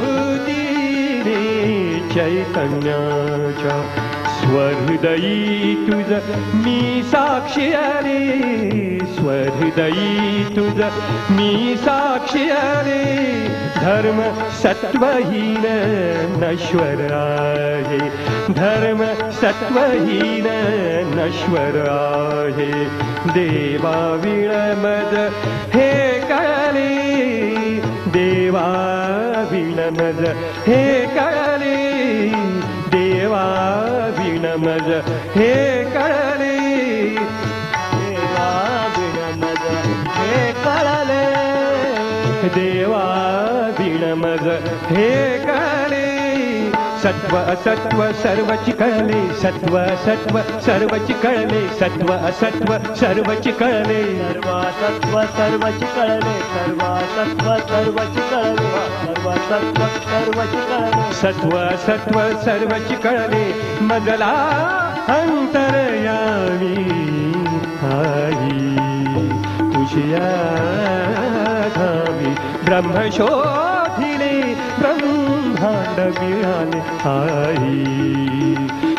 अनुभूतीने चैतन्याच्या स्वहृदयी तुझ मी साक्षी रे स्वहृदयी तुझ मी साक्षी रे धर्म सत्वहीन नश्वर आहे धर्म सत्वहीन नश्वर आहे देवा विणमद हे कळले देवा विणमद हे कळले देवा विणमद हे कळले देवा विणमद हे कळले देवा विणमद हे कळले सत्व असत्व सर्वच कळले सत्व असत्व सर्वच कळले सत्व असत्व सर्वच कळले सर्व सत्व सर्वच कळले सर्व सत्व सर्वच कळले सर्व सत्व सर्वच कळले सत्व सत्व सर्वच कळले मजला अंतरयामी आई तुझिया धामी ब्रह्म शोधिले ब्रह्मांड मिळाले आई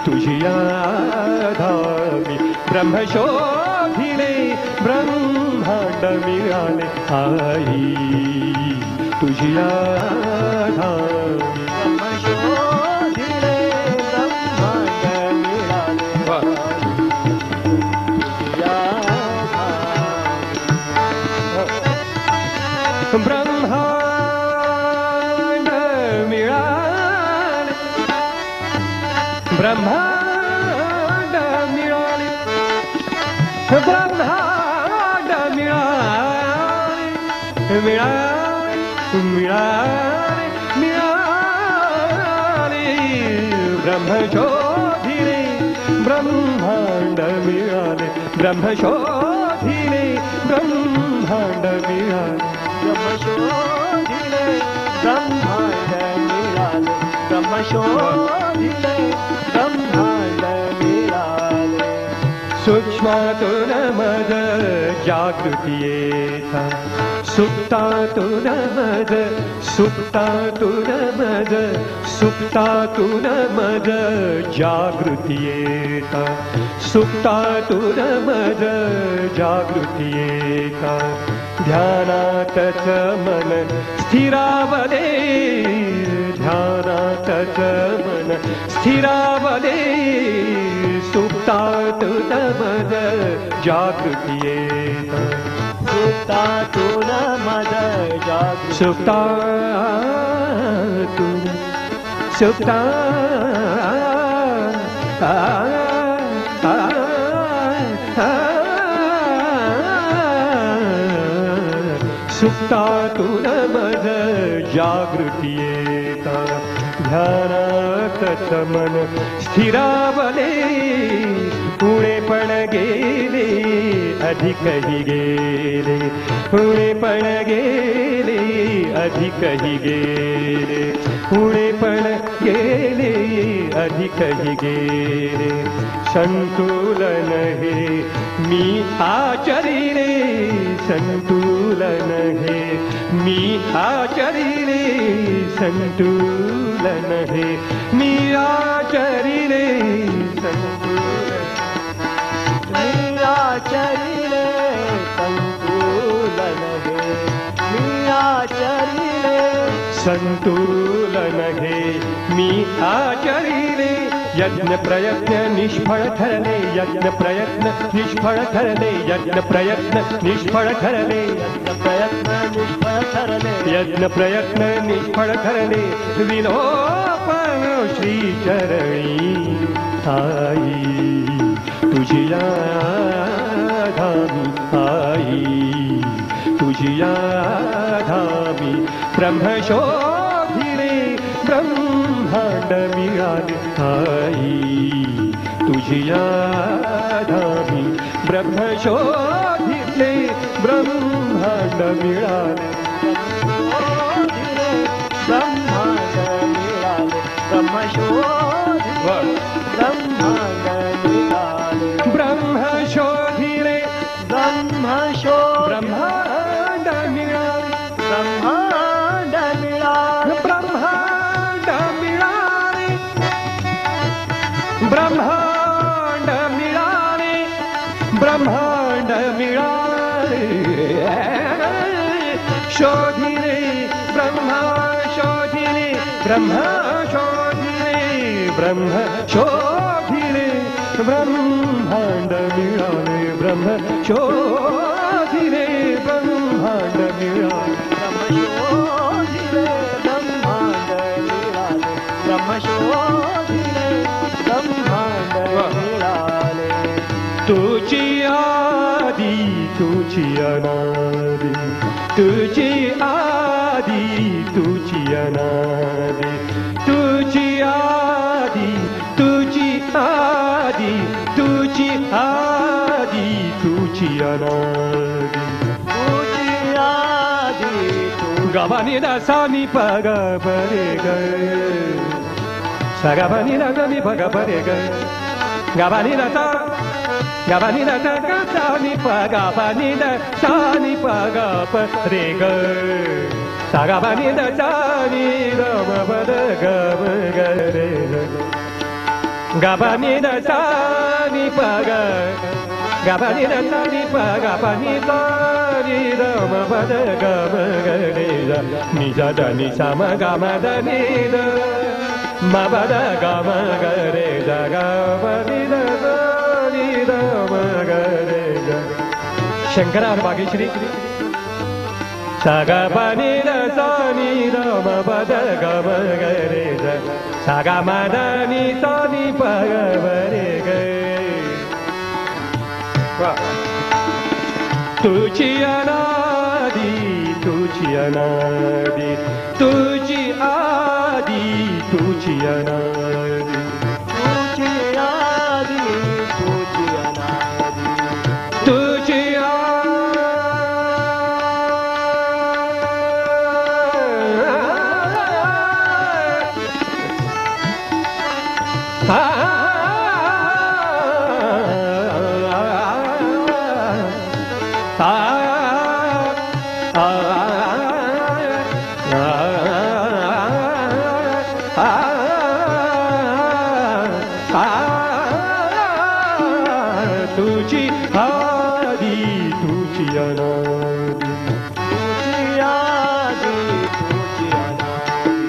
तुझिया धामी ब्रह्म शोधिले ब्रह्मांड मिळाले आई तुझिया धामी ब्रह्म शोधिले ब्रह्मांड मिळाले तुझिया ब्रह्मांड मिळाले ब्रह्मांड मिळाले ब्रह्मांड मिळाले मिळाले मिळाले मिळाले ब्रह्मशोधिले ब्रह्मांड मिळाले ब्रह्मशोधिले ब्रह्मांड मिळाले ब्रह्मशोधिले ब्रह्मांड मिळाले ब्रह्मशोधिले ब्रह्मांड मिळाले सूक्ष्मातून मद जागृती येता सुप्तातून मद सुप्तातून मद सुप्तातून मद जागृती येता सुप्तातून मद जागृती येता ध्यानातच मन स्थिरावले ध्यानातच मन स्थिरावले सुप्तातून मद जागृती येता सुप्तातून मद जागृती सुप्तातून सुप्ता सुप्तातून मद जागृती येता ध्यानातच मन स्थिरावले पुणे पण गेले अधिकही गेले पुणे पण गेले अधिकही गेले पुणे पण गेले अधिक ही गेरे संतुलन हे मी आचरी रे संतुलन हे मी आचरी रे संतुलन हे मी आचरी रे संतुलन मी आचरी रे संतुलन हे मी आचरी रे संतुलन हे मी आचरी रे यज्ञ प्रयत्न निष्फळ ठरले यज्ञ प्रयत्न निष्फळ ठरले यज्ञ प्रयत्न निष्फळ ठरले यज्ञ प्रयत्न निष्फळ ठरले यज्ञ प्रयत्न निष्फळ ठरले विलोपन श्री चरणी आई तुझी धामी आई तुझी धामी ब्रह्मशोधिरे ब्रह्मांड मिळाले आई तुझी धामी ब्रह्मशोधिले ब्रह्मांड मिळाले ब्रह्मांड मिळाले ब्रह्मशोधिले ब्रह्मांड मिळाले ब्रह्मशोधिले ब्रह्मांड मिळाले ब्रह्मांड मिळाले ब्रह्मांड मिळाले ब्रह्मांड मिळाले ब्रह्मांड मिळाले शोधिले ब्रह्मा शोधिले ब्रह्मा शोधिले ब्रह्म शोधिले ब्रह्मांड मिळाले ब्रह्म शोधिले ब्रह्मांड मिळाले ब्रह्मशोधिले ब्रह्मांड मिळाले ब्रह्मशोधिले ब्रह्मांड मिळाले तुझी आदी तुझी अनादी तुझी आदी तुझी अनादी तुझी आदी तुझी आदी तुझी आदी तुझी अनादी तुझी आदी गबानी दासानी पग बरे ग सगबानी दासानी पग बरे ग गबानी दासा गबानी दासा गासानी पग बानी दासानी पग रे ग सगबानी दासानी रम पद ग ग रे ग गबानी दासानी पग गबानी दासानी पग बानी दानी रम पद ग ग रे ग नि सा द नि सा म ग म द नि द म प द ग म ग रे ग ग म नि द द नि द म ग रे ग शंकरा और भाग्यश्री सा ग प नि द सा नि द म प द ग म ग रे ग सा ग म द नि सा नि प ग ब रे ग तुझी अनादी तुझी अनादी तुझी आदी तुझी अनादी तुझी आदी तुझी अनादी तुझी तुझी आदी तुझी अनादी तुझी आदी तुझी अनादी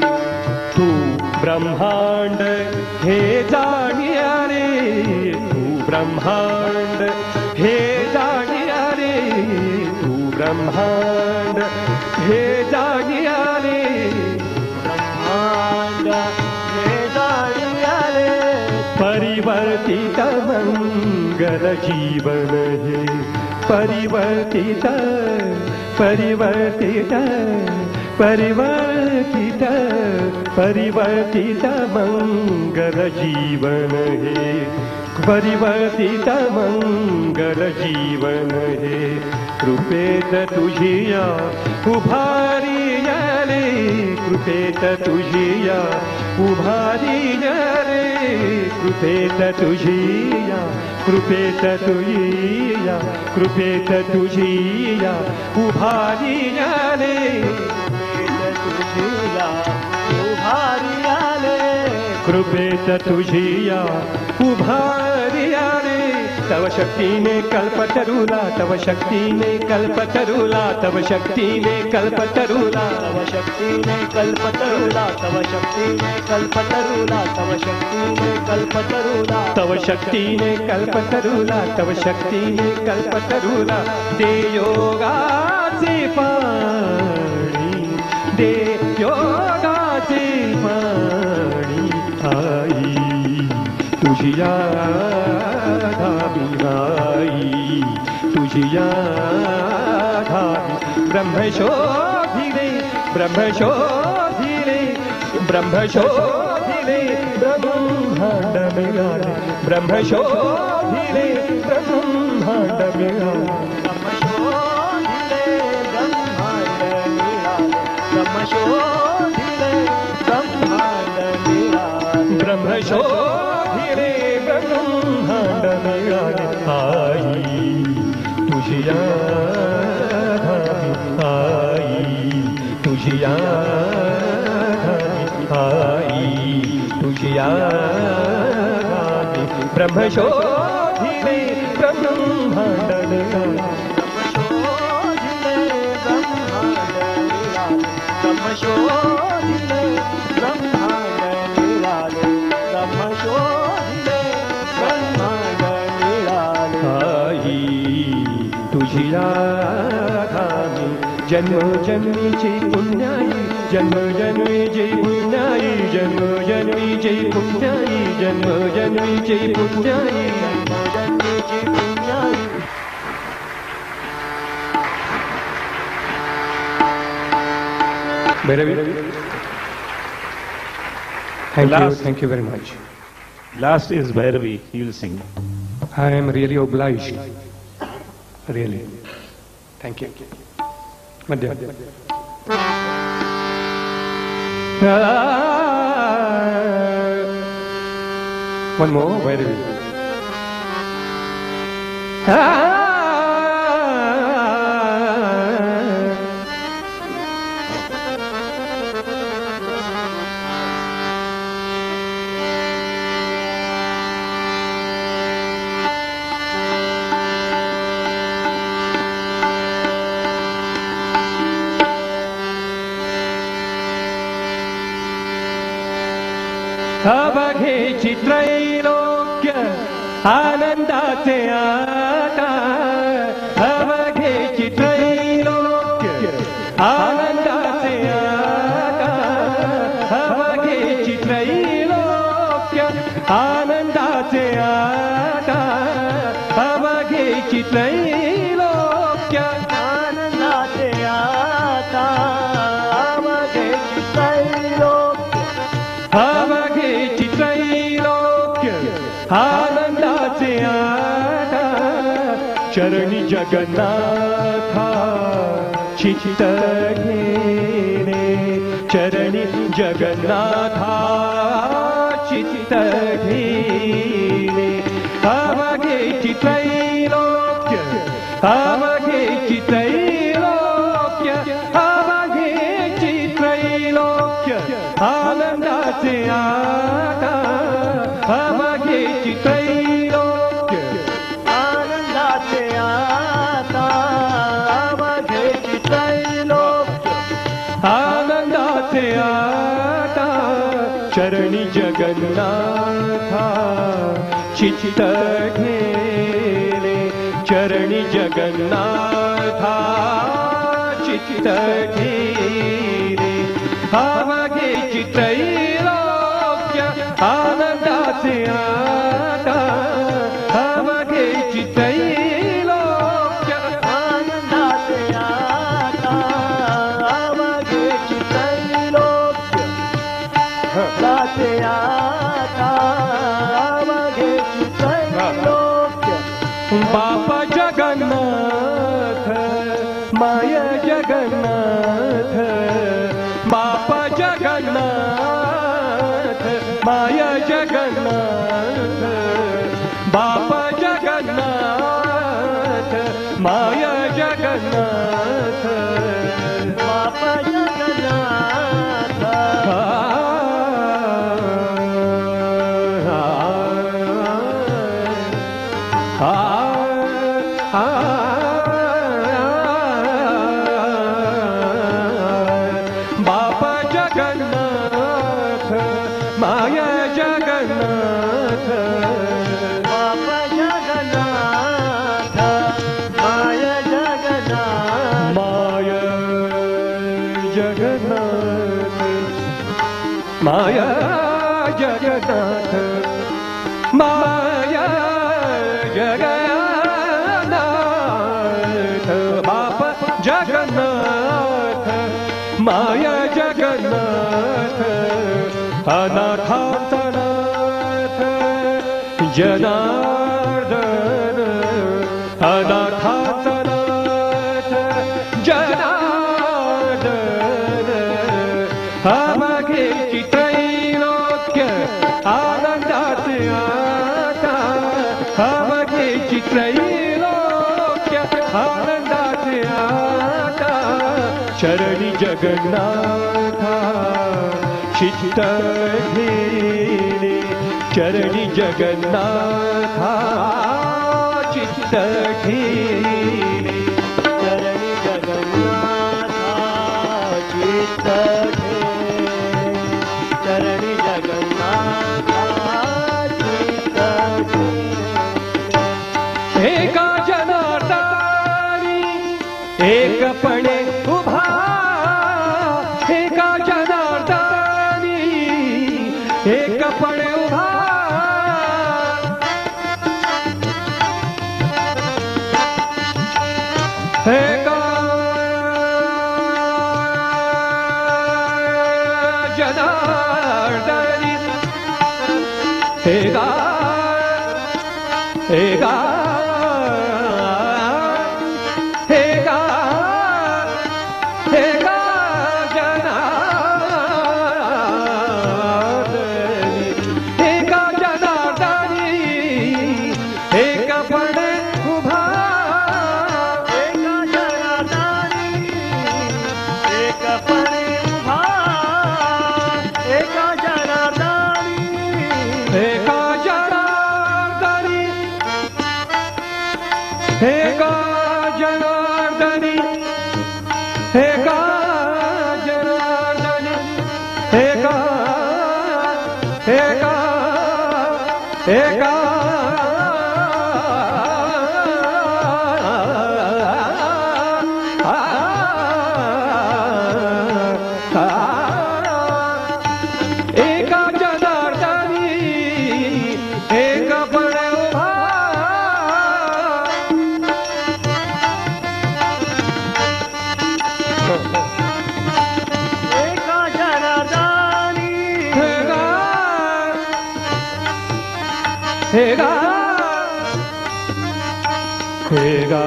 तू ब्रह्मांड हे जाणिया रे तू ब्रह्मांड हे जाणिया रे तू ब्रह्मांड हे जाणिया रे ब्रह्मांड हे जाणिया रे परिवर्तित मंगल जीवन हे परिवर्तित परिवर्तित परिवर्तित परिवर्तित मंगल जीवन हे परिवर्तित मंगल जीवन हे कृपेत तुझिया उभारी आले कृपेत तुझिया उभारी रे कृपेत तुझिया कृपेत तुझिया कृपेत तुझिया उभारी रे तुझिया उभारी आले कृपेत तुझिया उभारी रे तव शक्तीने कल्पतरुला तव शक्तीने कल्पतरुला तव शक्तीने कल्पतरुला तव शक्तीने कल्पतरुला तव शक्तीने कल्पतरुला तव शक्तीने कल्पतरुला तव शक्तीने कल्पतरुला तव शक्तीने कल्पतरुला दे योगाचे पाणी दे योगाचे पाणी आई तुझिया धामी आई तुझिया धामी ब्रह्मशोधिरे ब्रह्मशोधिरे ब्रह्मशोधिरे ब्रह्मांड मिळाले ब्रह्मशोधिरे ब्रह्मांड मिळाले ब्रह्मशोधिरे ब्रह्मांड मिळाले ब्रह्मशोधिरे ब्रह्मांड मिळाले आई तुझिया आई तुझिया आई तुझिया ब्रह्मशोधिरे ब्रह्मांड मिळाले ब्रह्मशोधिरे ब्रह्मांड मिळाले ब्रह्मशोधिरे ब्रह्मांड मिळाले आई तुझिया धामी जन्मोजन्मीची पुण्याई जन्मोजन्मीची पुण्याई जन्मोजन्मीची पुण्याई जन्मोजन्मीची पुण्याई जन्मोजन्मीची पुण्याई Bhairavi, thank you very much. Last is Bhairavi, he will sing. I am really obliged. Really. Thank you. Madhya. One more, Bhairavi. अवघे चित्रैलोक्य आनंदाचे आता अवघे चित्रैलोक्य आनंदाचे आता अवघे चित्रैलोक्य आनंदाचे आता अवघे चित्रैलोक्य आनंदाचे आता अवघे चित्रैलोक्य अवघे चित्रैलोक्य आनंदाचे आता चरणी जगन्नाथा चित्त घेणे चरणी जगन्नाथा चित्त घेणे अवघे चित्रैलोक्य अवघे चित्रैलोक्य अवघे चित्रैलोक्य आनंदाचे आता अवघे चित्रैलोक्य आनंदाचे आता अवघे चित्रैलोक्य आनंदाचे आता चरणी जगन्नाथा चित्त घेणे चरणी जगन्नाथा चित्त घेणे अवघे चित्रैलोक्य आनंदाचे आता अवघे चित्रैलोक्य आनंदाचे आता अवघे चित्रैलोक्य दाचे आता अवघे चित्रैलोक्य बापा जगन्नाथ माय जगन्नाथ बापा जगन्नाथ माय जगन्नाथ बाप जगन्नाथ माय जगन्नाथ बाप जगन्नाथ बाप जगन्नाथ माय जगन्नाथ बाप जगन्नाथ माय जगन्नाथ माय जगन्नाथ माय जगन्नाथ माय जगन्नाथ बाप जगन्नाथ माय जगन्नाथ अनाथांचा नाथ जनार्दन अनाथांचा नाथ जनार्दन अवघे त्रैलोक्य आनंदात आता अवघे त्रैलोक्य आनंदात आता चरणी जगन्नाथा चित्त घेणे चरणी जगन्नाथा चित्त घेणे चरणी जगन्नाथा चित्त घेणे चरणी जगन्नाथा चित्त घेणे एका जनार्दनी एकपणे उभा एका जनार्दनी एकपणे उभा एका जनार्दनी एका एका एका एका जनार्दनी एका जनार्दनी एकपणे उभा एका जनार्दनी एकपणे उभा एका जनार्दनी एका जनार्दनी एका जनार्दनी एका जनार्दनी एका एका एका एका जनार्दनी एकपणे उभा एका जनार्दनी हेगा हेगा हेगा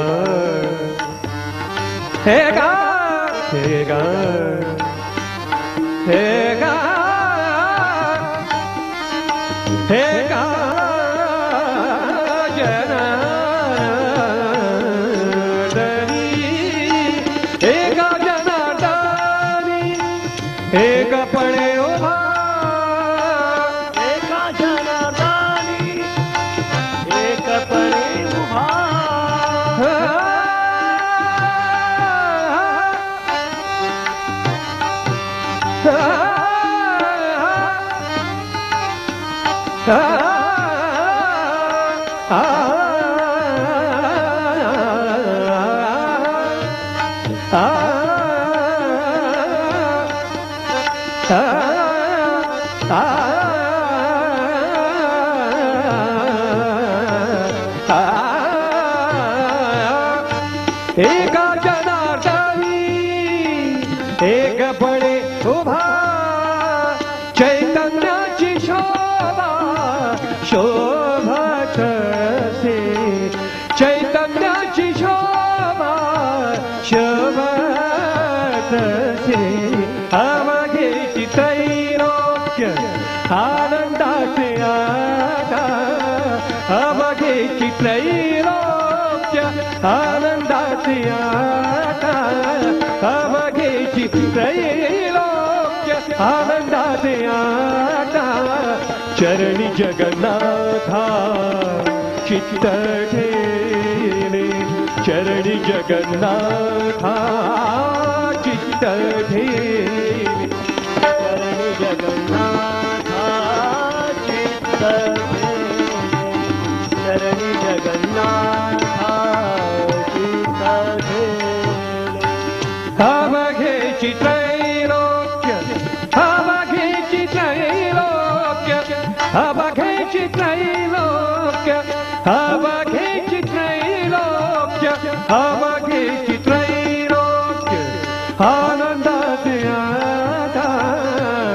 हेगा हेगा हेगा हेगा जनार्दनी एका जनार्दनी एकपणे उभा एका जनार्दनी एकपणे उभा एका जनार्दनी एकपणे उभा चैतन्याची शोभा शोभत से चैतन्याची शोभा शोभत से अवघे त्रैलोक्य आनंदाचे आता अवघेची त्रैलोक्य आनंदाचे आता अवघेची त्रैलोक्य आनंदाचे आता चरणी जगन्नाथा चित्त ठेणे चरणी जगन्नाथा चित्त ठेणे चरणी जगन्नाथा चित्त ठेणे चरणी जगन्नाथा चित्त ठेणे अवघेची त्रैलोक्य अवघेची त्रैलोक्य अवघेची त्रैलोक्य अवघेची त्रैलोक्य अवघेची त्रैलोक्य आनंदाचे आता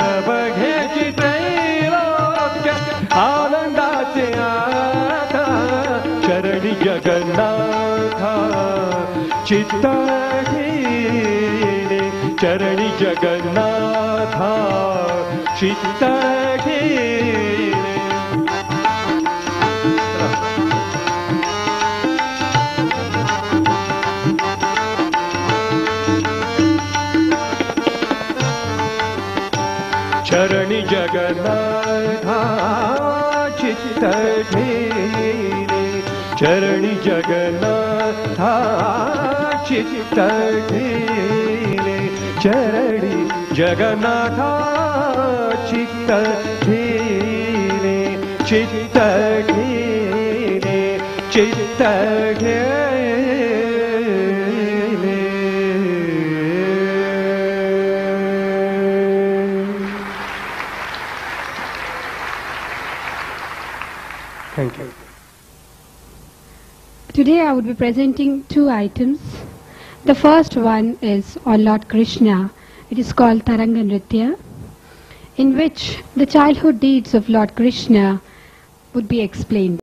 अवघेची त्रैलोक्य आनंदाचे आता चरणी जगन्नाथा चित्त ठेणे चरणी जगन्नाथा चित्त ठेणे चरणी जगन्नाथा चित्त ठेणे चरणी जगन्नाथा चित्त ठेणे चरणी जगन्नाथा चित्त ठेणे चित्त ठेणे चित्त Thank you. Today I would be presenting two items. The first one is on Lord Krishna. It is called Taranga Nritya, in which the childhood deeds of Lord Krishna would be explained.